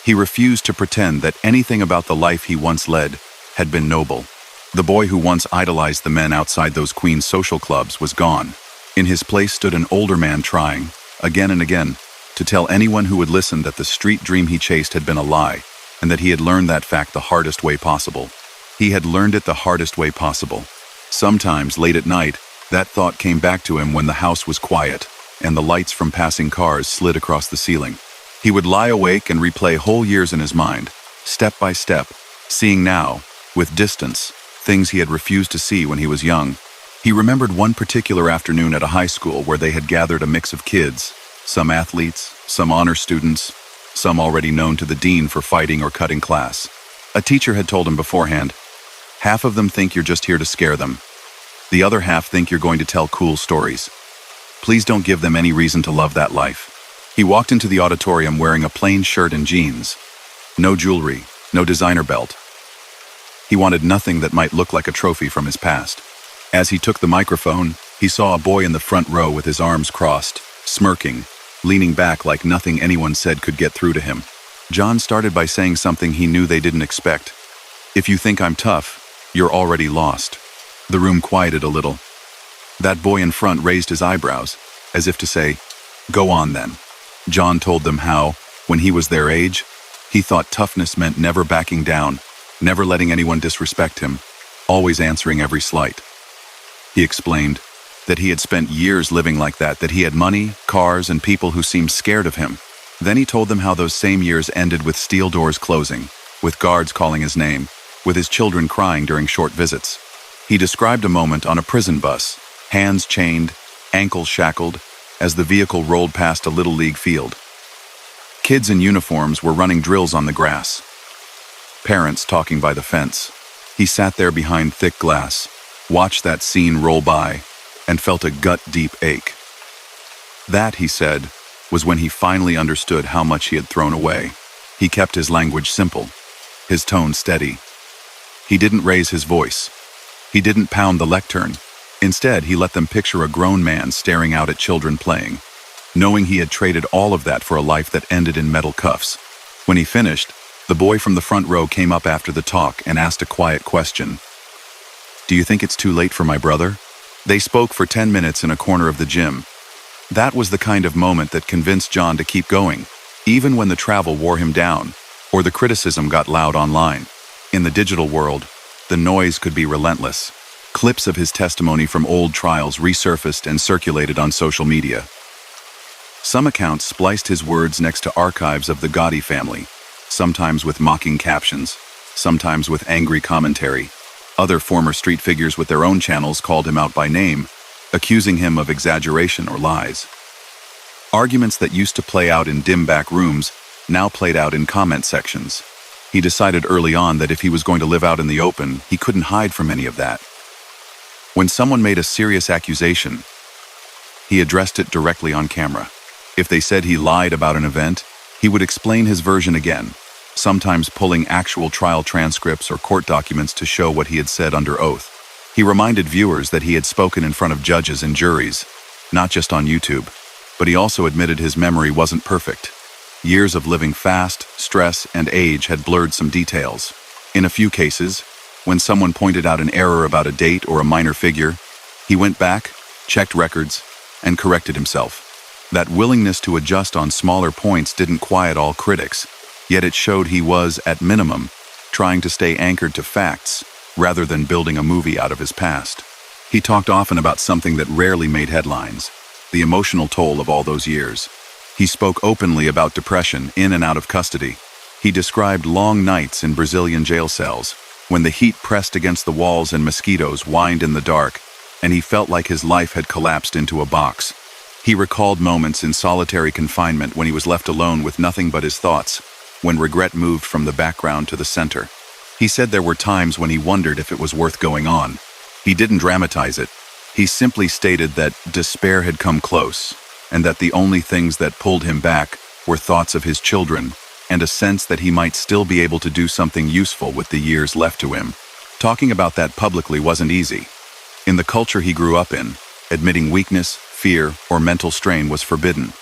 He refused to pretend that anything about the life he once led had been noble. The boy who once idolized the men outside those Queen's social clubs was gone. In his place stood an older man trying, again and again, to tell anyone who would listen that the street dream he chased had been a lie, and that he had learned that fact the hardest way possible. He had learned it the hardest way possible. Sometimes, late at night, that thought came back to him when the house was quiet, and the lights from passing cars slid across the ceiling. He would lie awake and replay whole years in his mind, step by step, seeing now, with distance, things he had refused to see when he was young. He remembered one particular afternoon at a high school where they had gathered a mix of kids, some athletes, some honor students, some already known to the dean for fighting or cutting class. A teacher had told him beforehand, "Half of them think you're just here to scare them. The other half think you're going to tell cool stories. Please don't give them any reason to love that life." He walked into the auditorium wearing a plain shirt and jeans. No jewelry, no designer belt. He wanted nothing that might look like a trophy from his past. As he took the microphone, he saw a boy in the front row with his arms crossed, smirking, leaning back like nothing anyone said could get through to him. John started by saying something he knew they didn't expect. "If you think I'm tough, you're already lost." The room quieted a little. That boy in front raised his eyebrows, as if to say, "Go on then." John told them how, when he was their age, he thought toughness meant never backing down, never letting anyone disrespect him, always answering every slight. He explained that he had spent years living like that he had money, cars, and people who seemed scared of him. Then he told them how those same years ended with steel doors closing, with guards calling his name, with his children crying during short visits. He described a moment on a prison bus, hands chained, ankles shackled, as the vehicle rolled past a little league field. Kids in uniforms were running drills on the grass. Parents talking by the fence. He sat there behind thick glass, watched that scene roll by, and felt a gut-deep ache. That, he said, was when he finally understood how much he had thrown away. He kept his language simple, his tone steady. He didn't raise his voice. He didn't pound the lectern. Instead, he let them picture a grown man staring out at children playing, knowing he had traded all of that for a life that ended in metal cuffs. When he finished, the boy from the front row came up after the talk and asked a quiet question. "Do you think it's too late for my brother?" They spoke for 10 minutes in a corner of the gym. That was the kind of moment that convinced John to keep going, even when the travel wore him down, or the criticism got loud online. In the digital world, the noise could be relentless. Clips of his testimony from old trials resurfaced and circulated on social media. Some accounts spliced his words next to archives of the Gotti family, sometimes with mocking captions, sometimes with angry commentary. Other former street figures with their own channels called him out by name, accusing him of exaggeration or lies. Arguments that used to play out in dim back rooms now played out in comment sections. He decided early on that if he was going to live out in the open, he couldn't hide from any of that. When someone made a serious accusation, he addressed it directly on camera. If they said he lied about an event, he would explain his version again, sometimes pulling actual trial transcripts or court documents to show what he had said under oath. He reminded viewers that he had spoken in front of judges and juries, not just on YouTube, but he also admitted his memory wasn't perfect. Years of living fast, stress, and age had blurred some details. In a few cases, when someone pointed out an error about a date or a minor figure, he went back, checked records, and corrected himself. That willingness to adjust on smaller points didn't quiet all critics, yet it showed he was, at minimum, trying to stay anchored to facts, rather than building a movie out of his past. He talked often about something that rarely made headlines, the emotional toll of all those years. He spoke openly about depression in and out of custody. He described long nights in Brazilian jail cells, when the heat pressed against the walls and mosquitoes whined in the dark, and he felt like his life had collapsed into a box. He recalled moments in solitary confinement when he was left alone with nothing but his thoughts, when regret moved from the background to the center. He said there were times when he wondered if it was worth going on. He didn't dramatize it. He simply stated that despair had come close, and that the only things that pulled him back were thoughts of his children, and a sense that he might still be able to do something useful with the years left to him. Talking about that publicly wasn't easy. In the culture he grew up in, admitting weakness, fear, or mental strain was forbidden.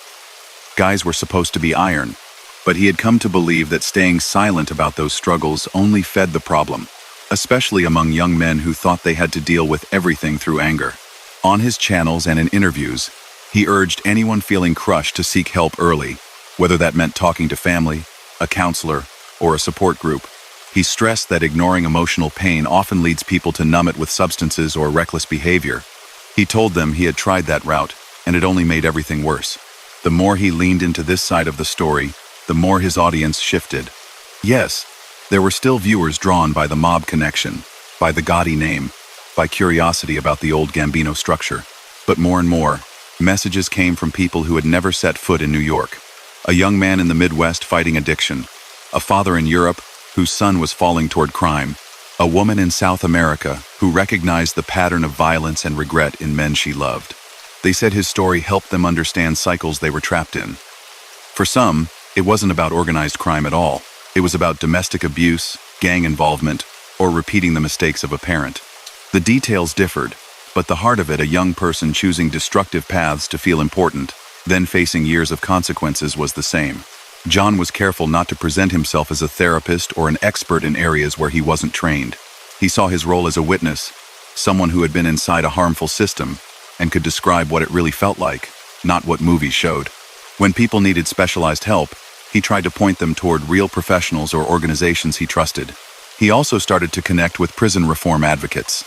Guys were supposed to be iron, but he had come to believe that staying silent about those struggles only fed the problem, especially among young men who thought they had to deal with everything through anger. On his channels and in interviews, he urged anyone feeling crushed to seek help early, whether that meant talking to family, a counselor, or a support group. He stressed that ignoring emotional pain often leads people to numb it with substances or reckless behavior. He told them he had tried that route, and it only made everything worse. The more he leaned into this side of the story, the more his audience shifted. Yes, there were still viewers drawn by the mob connection, by the Gotti name, by curiosity about the old Gambino structure. But more and more, messages came from people who had never set foot in New York. A young man in the Midwest fighting addiction, a father in Europe whose son was falling toward crime, a woman in South America who recognized the pattern of violence and regret in men she loved. They said his story helped them understand cycles they were trapped in. For some, it wasn't about organized crime at all. It was about domestic abuse, gang involvement, or repeating the mistakes of a parent. The details differed, but the heart of it, a young person choosing destructive paths to feel important, then facing years of consequences, was the same. John was careful not to present himself as a therapist or an expert in areas where he wasn't trained. He saw his role as a witness, someone who had been inside a harmful system and could describe what it really felt like, not what movies showed. When people needed specialized help, he tried to point them toward real professionals or organizations he trusted. He also started to connect with prison reform advocates.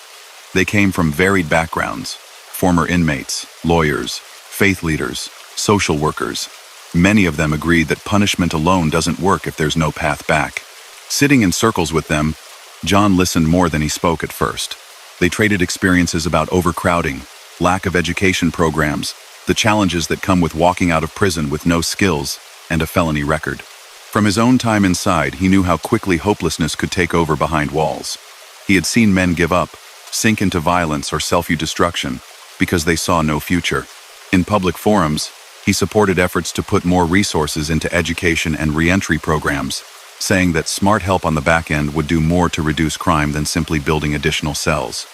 They came from varied backgrounds: former inmates, lawyers, faith leaders, social workers. Many of them agreed that punishment alone doesn't work if there's no path back. Sitting in circles with them, John listened more than he spoke at first. They traded experiences about overcrowding, lack of education programs, the challenges that come with walking out of prison with no skills and a felony record. From his own time inside, he knew how quickly hopelessness could take over behind walls. He had seen men give up, sink into violence or self-destruction because they saw no future. In public forums, he supported efforts to put more resources into education and re-entry programs, saying that smart help on the back end would do more to reduce crime than simply building additional cells.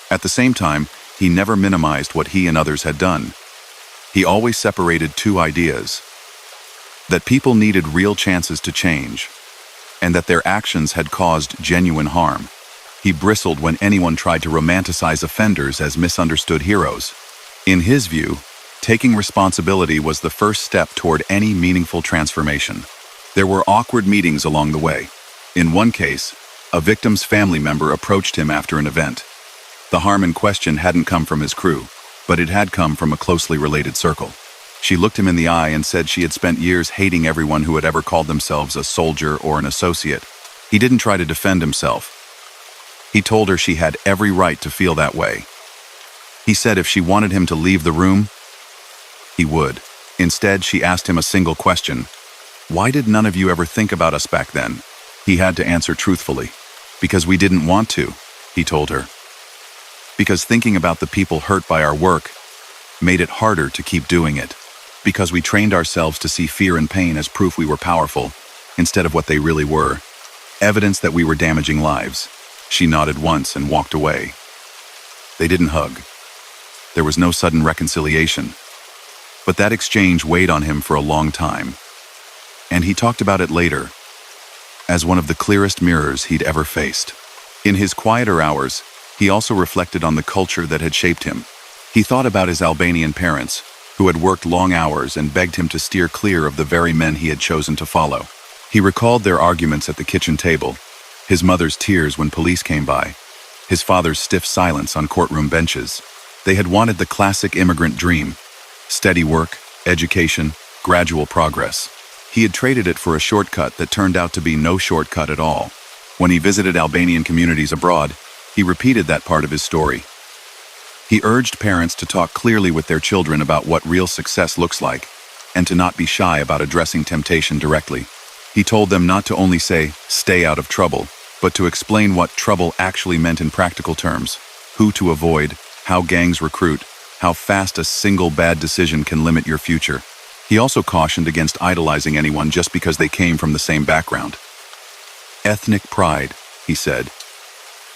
At the same time, He never minimized what he and others had done. He always separated two ideas: that people needed real chances to change, and that their actions had caused genuine harm. He bristled when anyone tried to romanticize offenders as misunderstood heroes. In his view, taking responsibility was the first step toward any meaningful transformation. There were awkward meetings along the way. In one case, a victim's family member approached him after an event. The harm in question hadn't come from his crew, but it had come from a closely related circle. She looked him in the eye and said she had spent years hating everyone who had ever called themselves a soldier or an associate. He didn't try to defend himself. He told her she had every right to feel that way. He said if she wanted him to leave the room, he would. Instead, she asked him a single question: "Why did none of you ever think about us back then?" He had to answer truthfully. "Because we didn't want to," he told her. "Because thinking about the people hurt by our work made it harder to keep doing it. Because we trained ourselves to see fear and pain as proof we were powerful, instead of what they really were. Evidence that we were damaging lives." She nodded once and walked away. They didn't hug. There was no sudden reconciliation. But that exchange weighed on him for a long time. And he talked about it later as one of the clearest mirrors he'd ever faced. In his quieter hours, he also reflected on the culture that had shaped him. He thought about his Albanian parents, who had worked long hours and begged him to steer clear of the very men he had chosen to follow. He recalled their arguments at the kitchen table, his mother's tears when police came by, his father's stiff silence on courtroom benches. They had wanted the classic immigrant dream: steady work, education, gradual progress. He had traded it for a shortcut that turned out to be no shortcut at all. When he visited Albanian communities abroad, he repeated that part of his story. He urged parents to talk clearly with their children about what real success looks like, and to not be shy about addressing temptation directly. He told them not to only say, "Stay out of trouble," but to explain what trouble actually meant in practical terms: who to avoid, how gangs recruit, how fast a single bad decision can limit your future. He also cautioned against idolizing anyone just because they came from the same background. Ethnic pride, he said,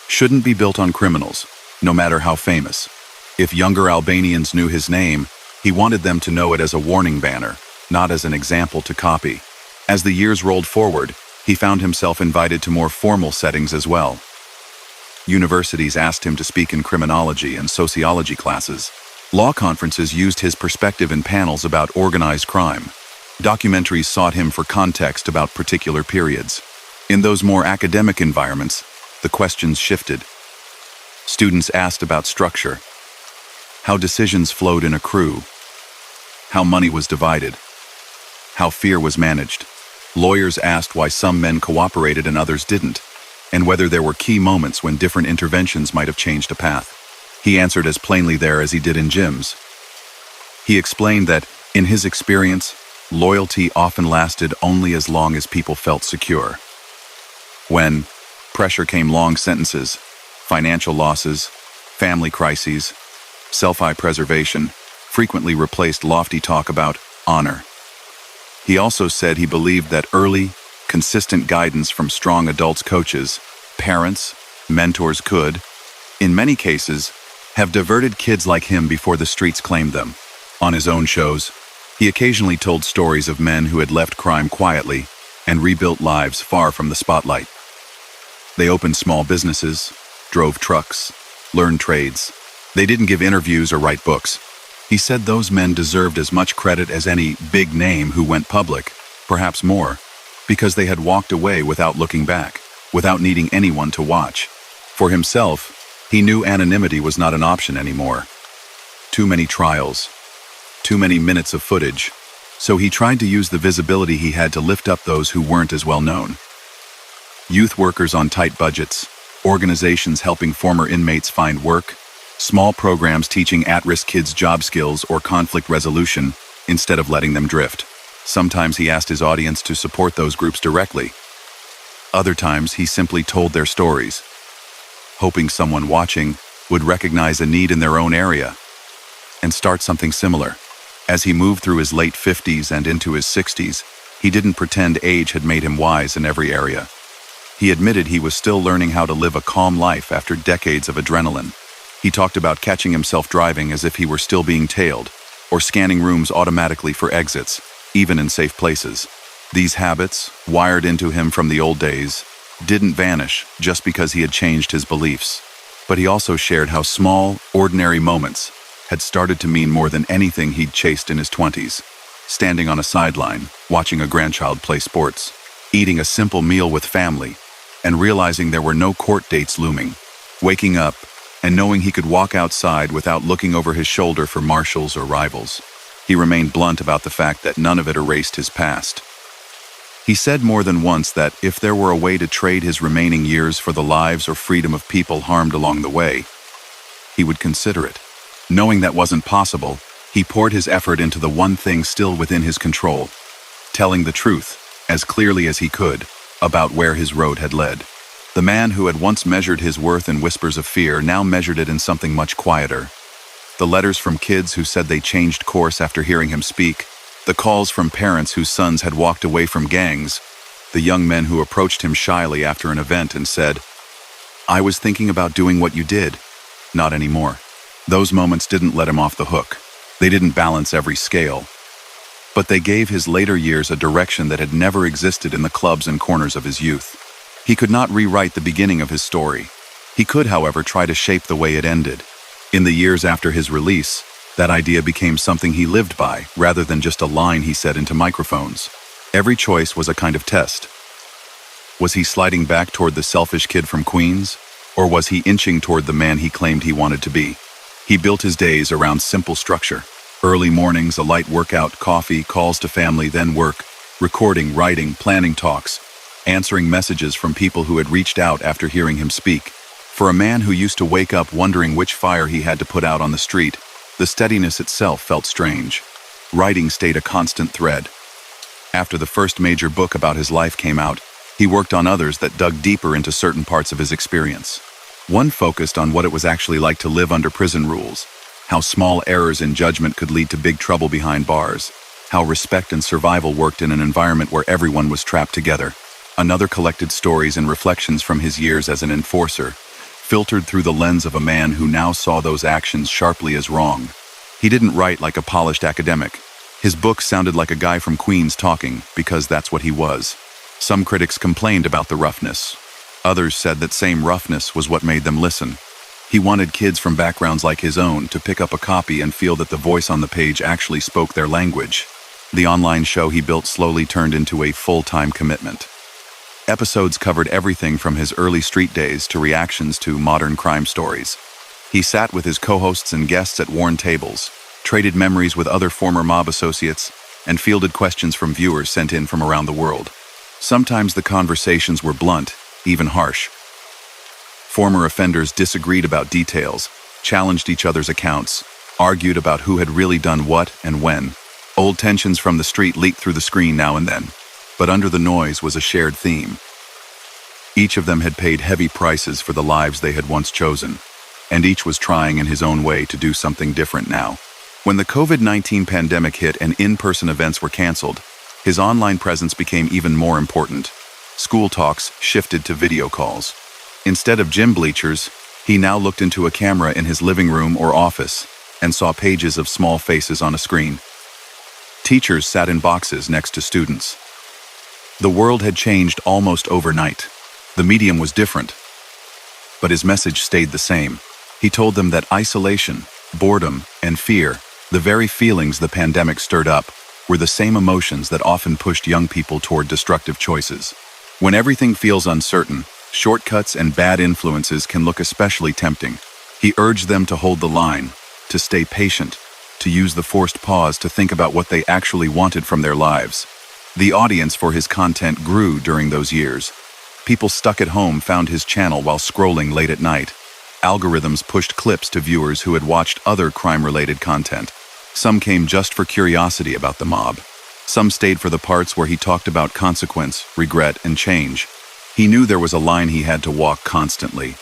shouldn't be built on criminals, no matter how famous. If younger Albanians knew his name, he wanted them to know it as a warning banner, not as an example to copy. As the years rolled forward, he found himself invited to more formal settings as well. Universities asked him to speak in criminology and sociology classes. Law conferences used his perspective in panels about organized crime. Documentaries sought him for context about particular periods. In those more academic environments, the questions shifted. Students asked about structure, how decisions flowed in a crew, how money was divided, how fear was managed. Lawyers asked why some men cooperated and others didn't, and whether there were key moments when different interventions might have changed a path. He answered as plainly there as he did in gyms. He explained that, in his experience, loyalty often lasted only as long as people felt secure. When pressure came, long sentences, financial losses, family crises, self-preservation frequently replaced lofty talk about honor. He also said he believed that early, consistent guidance from strong adults, coaches, parents, mentors could, in many cases, have diverted kids like him before the streets claimed them. On his own shows, he occasionally told stories of men who had left crime quietly and rebuilt lives far from the spotlight. They opened small businesses, drove trucks, learned trades. They didn't give interviews or write books. He said those men deserved as much credit as any big name who went public, perhaps more, because they had walked away without looking back, without needing anyone to watch. For himself, he knew anonymity was not an option anymore. Too many trials, too many minutes of footage, so he tried to use the visibility he had to lift up those who weren't as well known. Youth workers on tight budgets, organizations helping former inmates find work, small programs teaching at-risk kids job skills or conflict resolution instead of letting them drift. Sometimes he asked his audience to support those groups directly. Other times he simply told their stories, hoping someone watching would recognize a need in their own area and start something similar. As he moved through his late 50s and into his 60s, he didn't pretend age had made him wise in every area. He admitted he was still learning how to live a calm life after decades of adrenaline. He talked about catching himself driving as if he were still being tailed, or scanning rooms automatically for exits, even in safe places. These habits, wired into him from the old days, didn't vanish just because he had changed his beliefs. But he also shared how small, ordinary moments had started to mean more than anything he'd chased in his 20s. Standing on a sideline, watching a grandchild play sports, eating a simple meal with family, and realizing there were no court dates looming. Waking up and knowing he could walk outside without looking over his shoulder for marshals or rivals. He remained blunt about the fact that none of it erased his past. He said more than once that if there were a way to trade his remaining years for the lives or freedom of people harmed along the way, he would consider it. Knowing that wasn't possible, he poured his effort into the one thing still within his control, telling the truth, as clearly as he could, about where his road had led. The man who had once measured his worth in whispers of fear now measured it in something much quieter. The letters from kids who said they changed course after hearing him speak, the calls from parents whose sons had walked away from gangs, the young men who approached him shyly after an event and said, "I was thinking about doing what you did." Not anymore. Those moments didn't let him off the hook. They didn't balance every scale. But they gave his later years a direction that had never existed in the clubs and corners of his youth. He could not rewrite the beginning of his story. He could, however, try to shape the way it ended. In the years after his release, that idea became something he lived by, rather than just a line he said into microphones. Every choice was a kind of test. Was he sliding back toward the selfish kid from Queens? Or was he inching toward the man he claimed he wanted to be? He built his days around simple structure. Early mornings, a light workout, coffee, calls to family, then work, recording, writing, planning talks, answering messages from people who had reached out after hearing him speak. For a man who used to wake up wondering which fire he had to put out on the street, the steadiness itself felt strange. Writing stayed a constant thread. After the first major book about his life came out, he worked on others that dug deeper into certain parts of his experience. One focused on what it was actually like to live under prison rules, how small errors in judgment could lead to big trouble behind bars, how respect and survival worked in an environment where everyone was trapped together. Another collected stories and reflections from his years as an enforcer, filtered through the lens of a man who now saw those actions sharply as wrong. He didn't write like a polished academic. His book sounded like a guy from Queens talking, because that's what he was. Some critics complained about the roughness. Others said that same roughness was what made them listen. He wanted kids from backgrounds like his own to pick up a copy and feel that the voice on the page actually spoke their language. The online show he built slowly turned into a full-time commitment. Episodes covered everything from his early street days to reactions to modern crime stories. He sat with his co-hosts and guests at worn tables, traded memories with other former mob associates, and fielded questions from viewers sent in from around the world. Sometimes the conversations were blunt, even harsh. Former offenders disagreed about details, challenged each other's accounts, argued about who had really done what and when. Old tensions from the street leaked through the screen now and then. But under the noise was a shared theme. Each of them had paid heavy prices for the lives they had once chosen, and each was trying in his own way to do something different now. When the COVID-19 pandemic hit and in-person events were canceled, his online presence became even more important. School talks shifted to video calls. Instead of gym bleachers, he now looked into a camera in his living room or office and saw pages of small faces on a screen. Teachers sat in boxes next to students. The world had changed almost overnight. The medium was different, but his message stayed the same. He told them that isolation, boredom, and fear, the very feelings the pandemic stirred up, were the same emotions that often pushed young people toward destructive choices. When everything feels uncertain, shortcuts and bad influences can look especially tempting. He urged them to hold the line, to stay patient, to use the forced pause to think about what they actually wanted from their lives. The audience for his content grew during those years. People stuck at home found his channel while scrolling late at night. Algorithms pushed clips to viewers who had watched other crime-related content. Some came just for curiosity about the mob. Some stayed for the parts where he talked about consequence, regret, and change. He knew there was a line he had to walk constantly.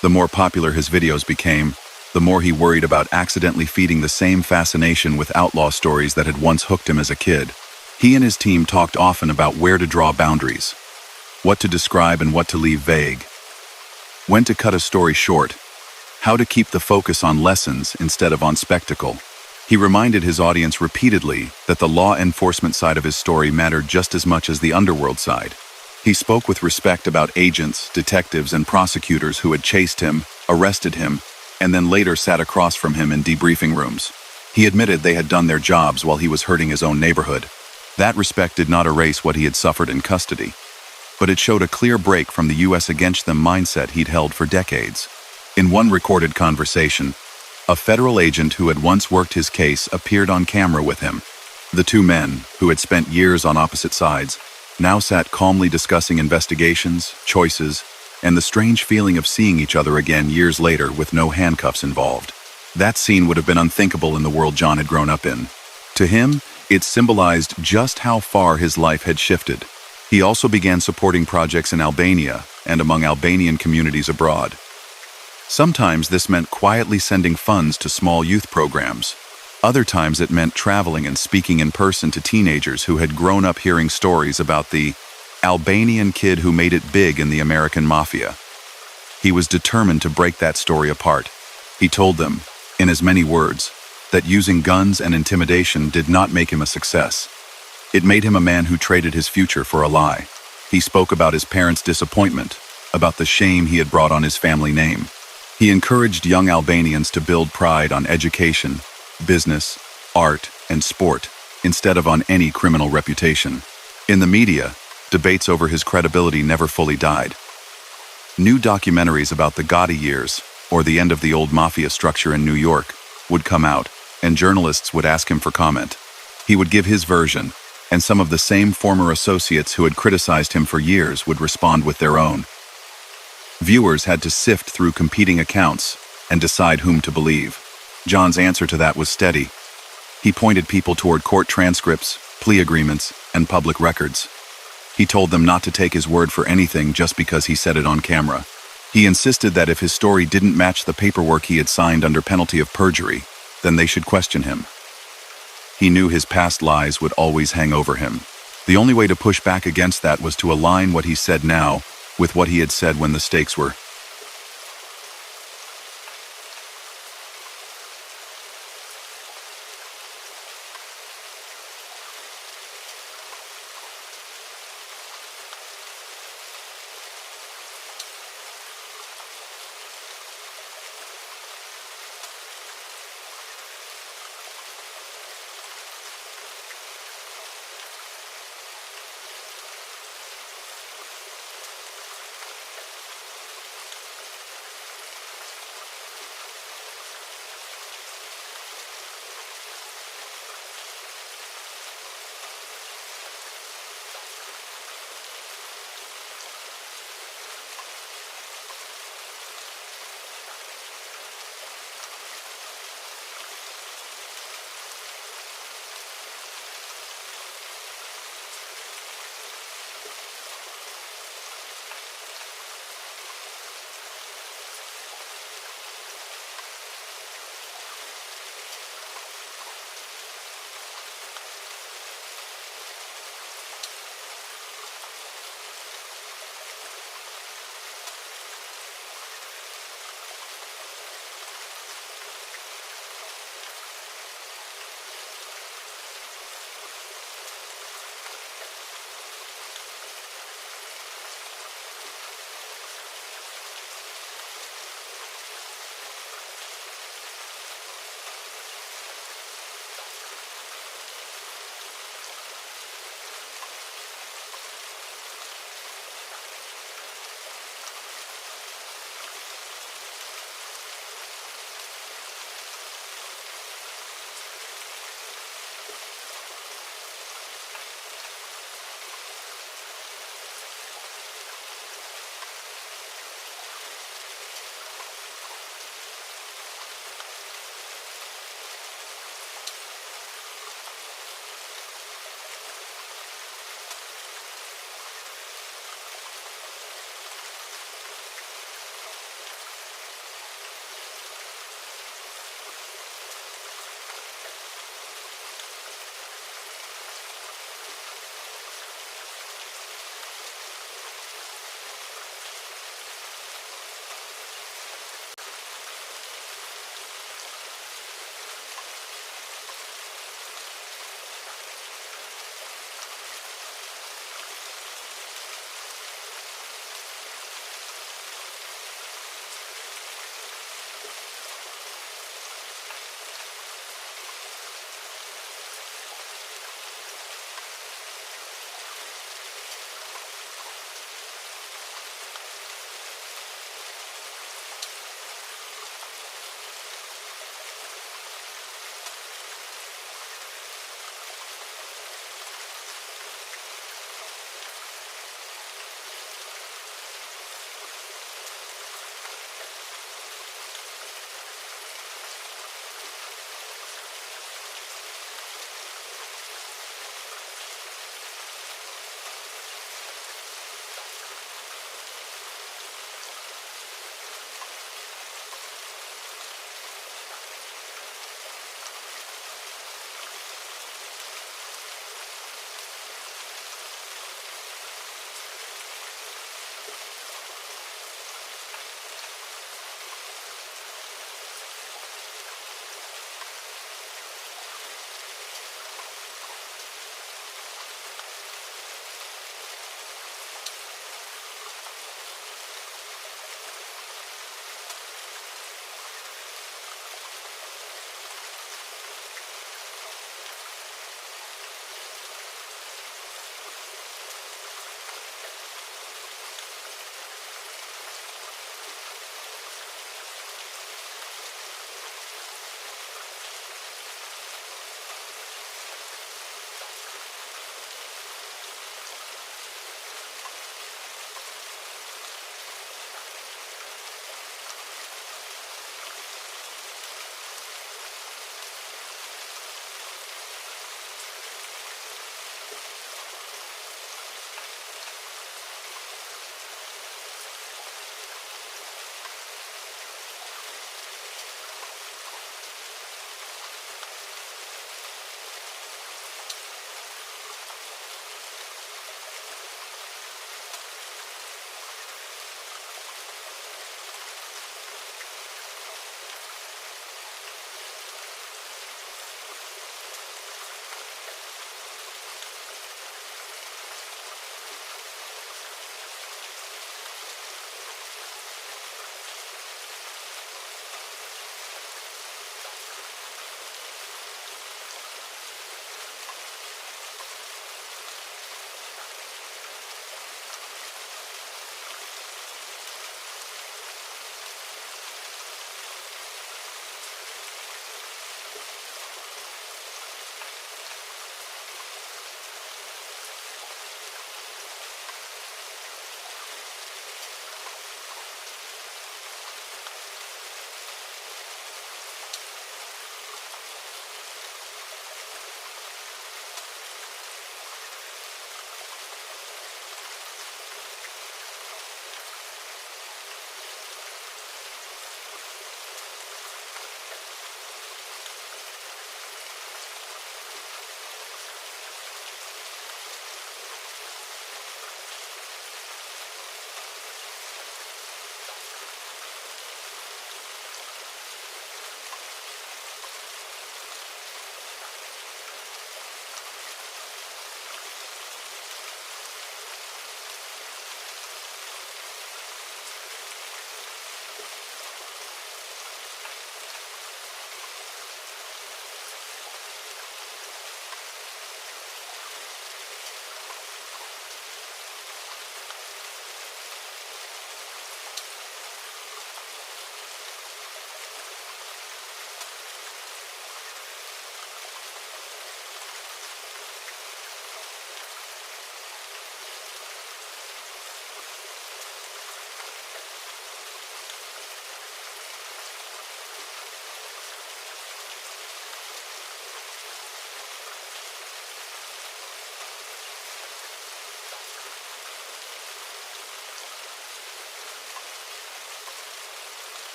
The more popular his videos became, the more he worried about accidentally feeding the same fascination with outlaw stories that had once hooked him as a kid. He and his team talked often about where to draw boundaries, what to describe and what to leave vague, when to cut a story short, how to keep the focus on lessons instead of on spectacle. He reminded his audience repeatedly that the law enforcement side of his story mattered just as much as the underworld side. He spoke with respect about agents, detectives, and prosecutors who had chased him, arrested him, and then later sat across from him in debriefing rooms. He admitted they had done their jobs while he was hurting his own neighborhood. That respect did not erase what he had suffered in custody, but it showed a clear break from the U.S. against them mindset he'd held for decades. In one recorded conversation, a federal agent who had once worked his case appeared on camera with him. The two men, who had spent years on opposite sides, now sat calmly discussing investigations, choices, and the strange feeling of seeing each other again years later with no handcuffs involved. That scene would have been unthinkable in the world John had grown up in. To him, it symbolized just how far his life had shifted. He also began supporting projects in Albania and among Albanian communities abroad. Sometimes this meant quietly sending funds to small youth programs. Other times it meant traveling and speaking in person to teenagers who had grown up hearing stories about the Albanian kid who made it big in the American mafia. He was determined to break that story apart. He told them, in as many words, that using guns and intimidation did not make him a success. It made him a man who traded his future for a lie. He spoke about his parents' disappointment, about the shame he had brought on his family name. He encouraged young Albanians to build pride on education, business, art, and sport, instead of on any criminal reputation. In the media, debates over his credibility never fully died. New documentaries about the Gotti years, or the end of the old mafia structure in New York, would come out, and journalists would ask him for comment. He would give his version, and some of the same former associates who had criticized him for years would respond with their own. Viewers had to sift through competing accounts and decide whom to believe. John's answer to that was steady. He pointed people toward court transcripts, plea agreements, and public records. He told them not to take his word for anything just because he said it on camera. He insisted that if his story didn't match the paperwork he had signed under penalty of perjury, then they should question him. He knew his past lies would always hang over him. The only way to push back against that was to align what he said now with what he had said when the stakes were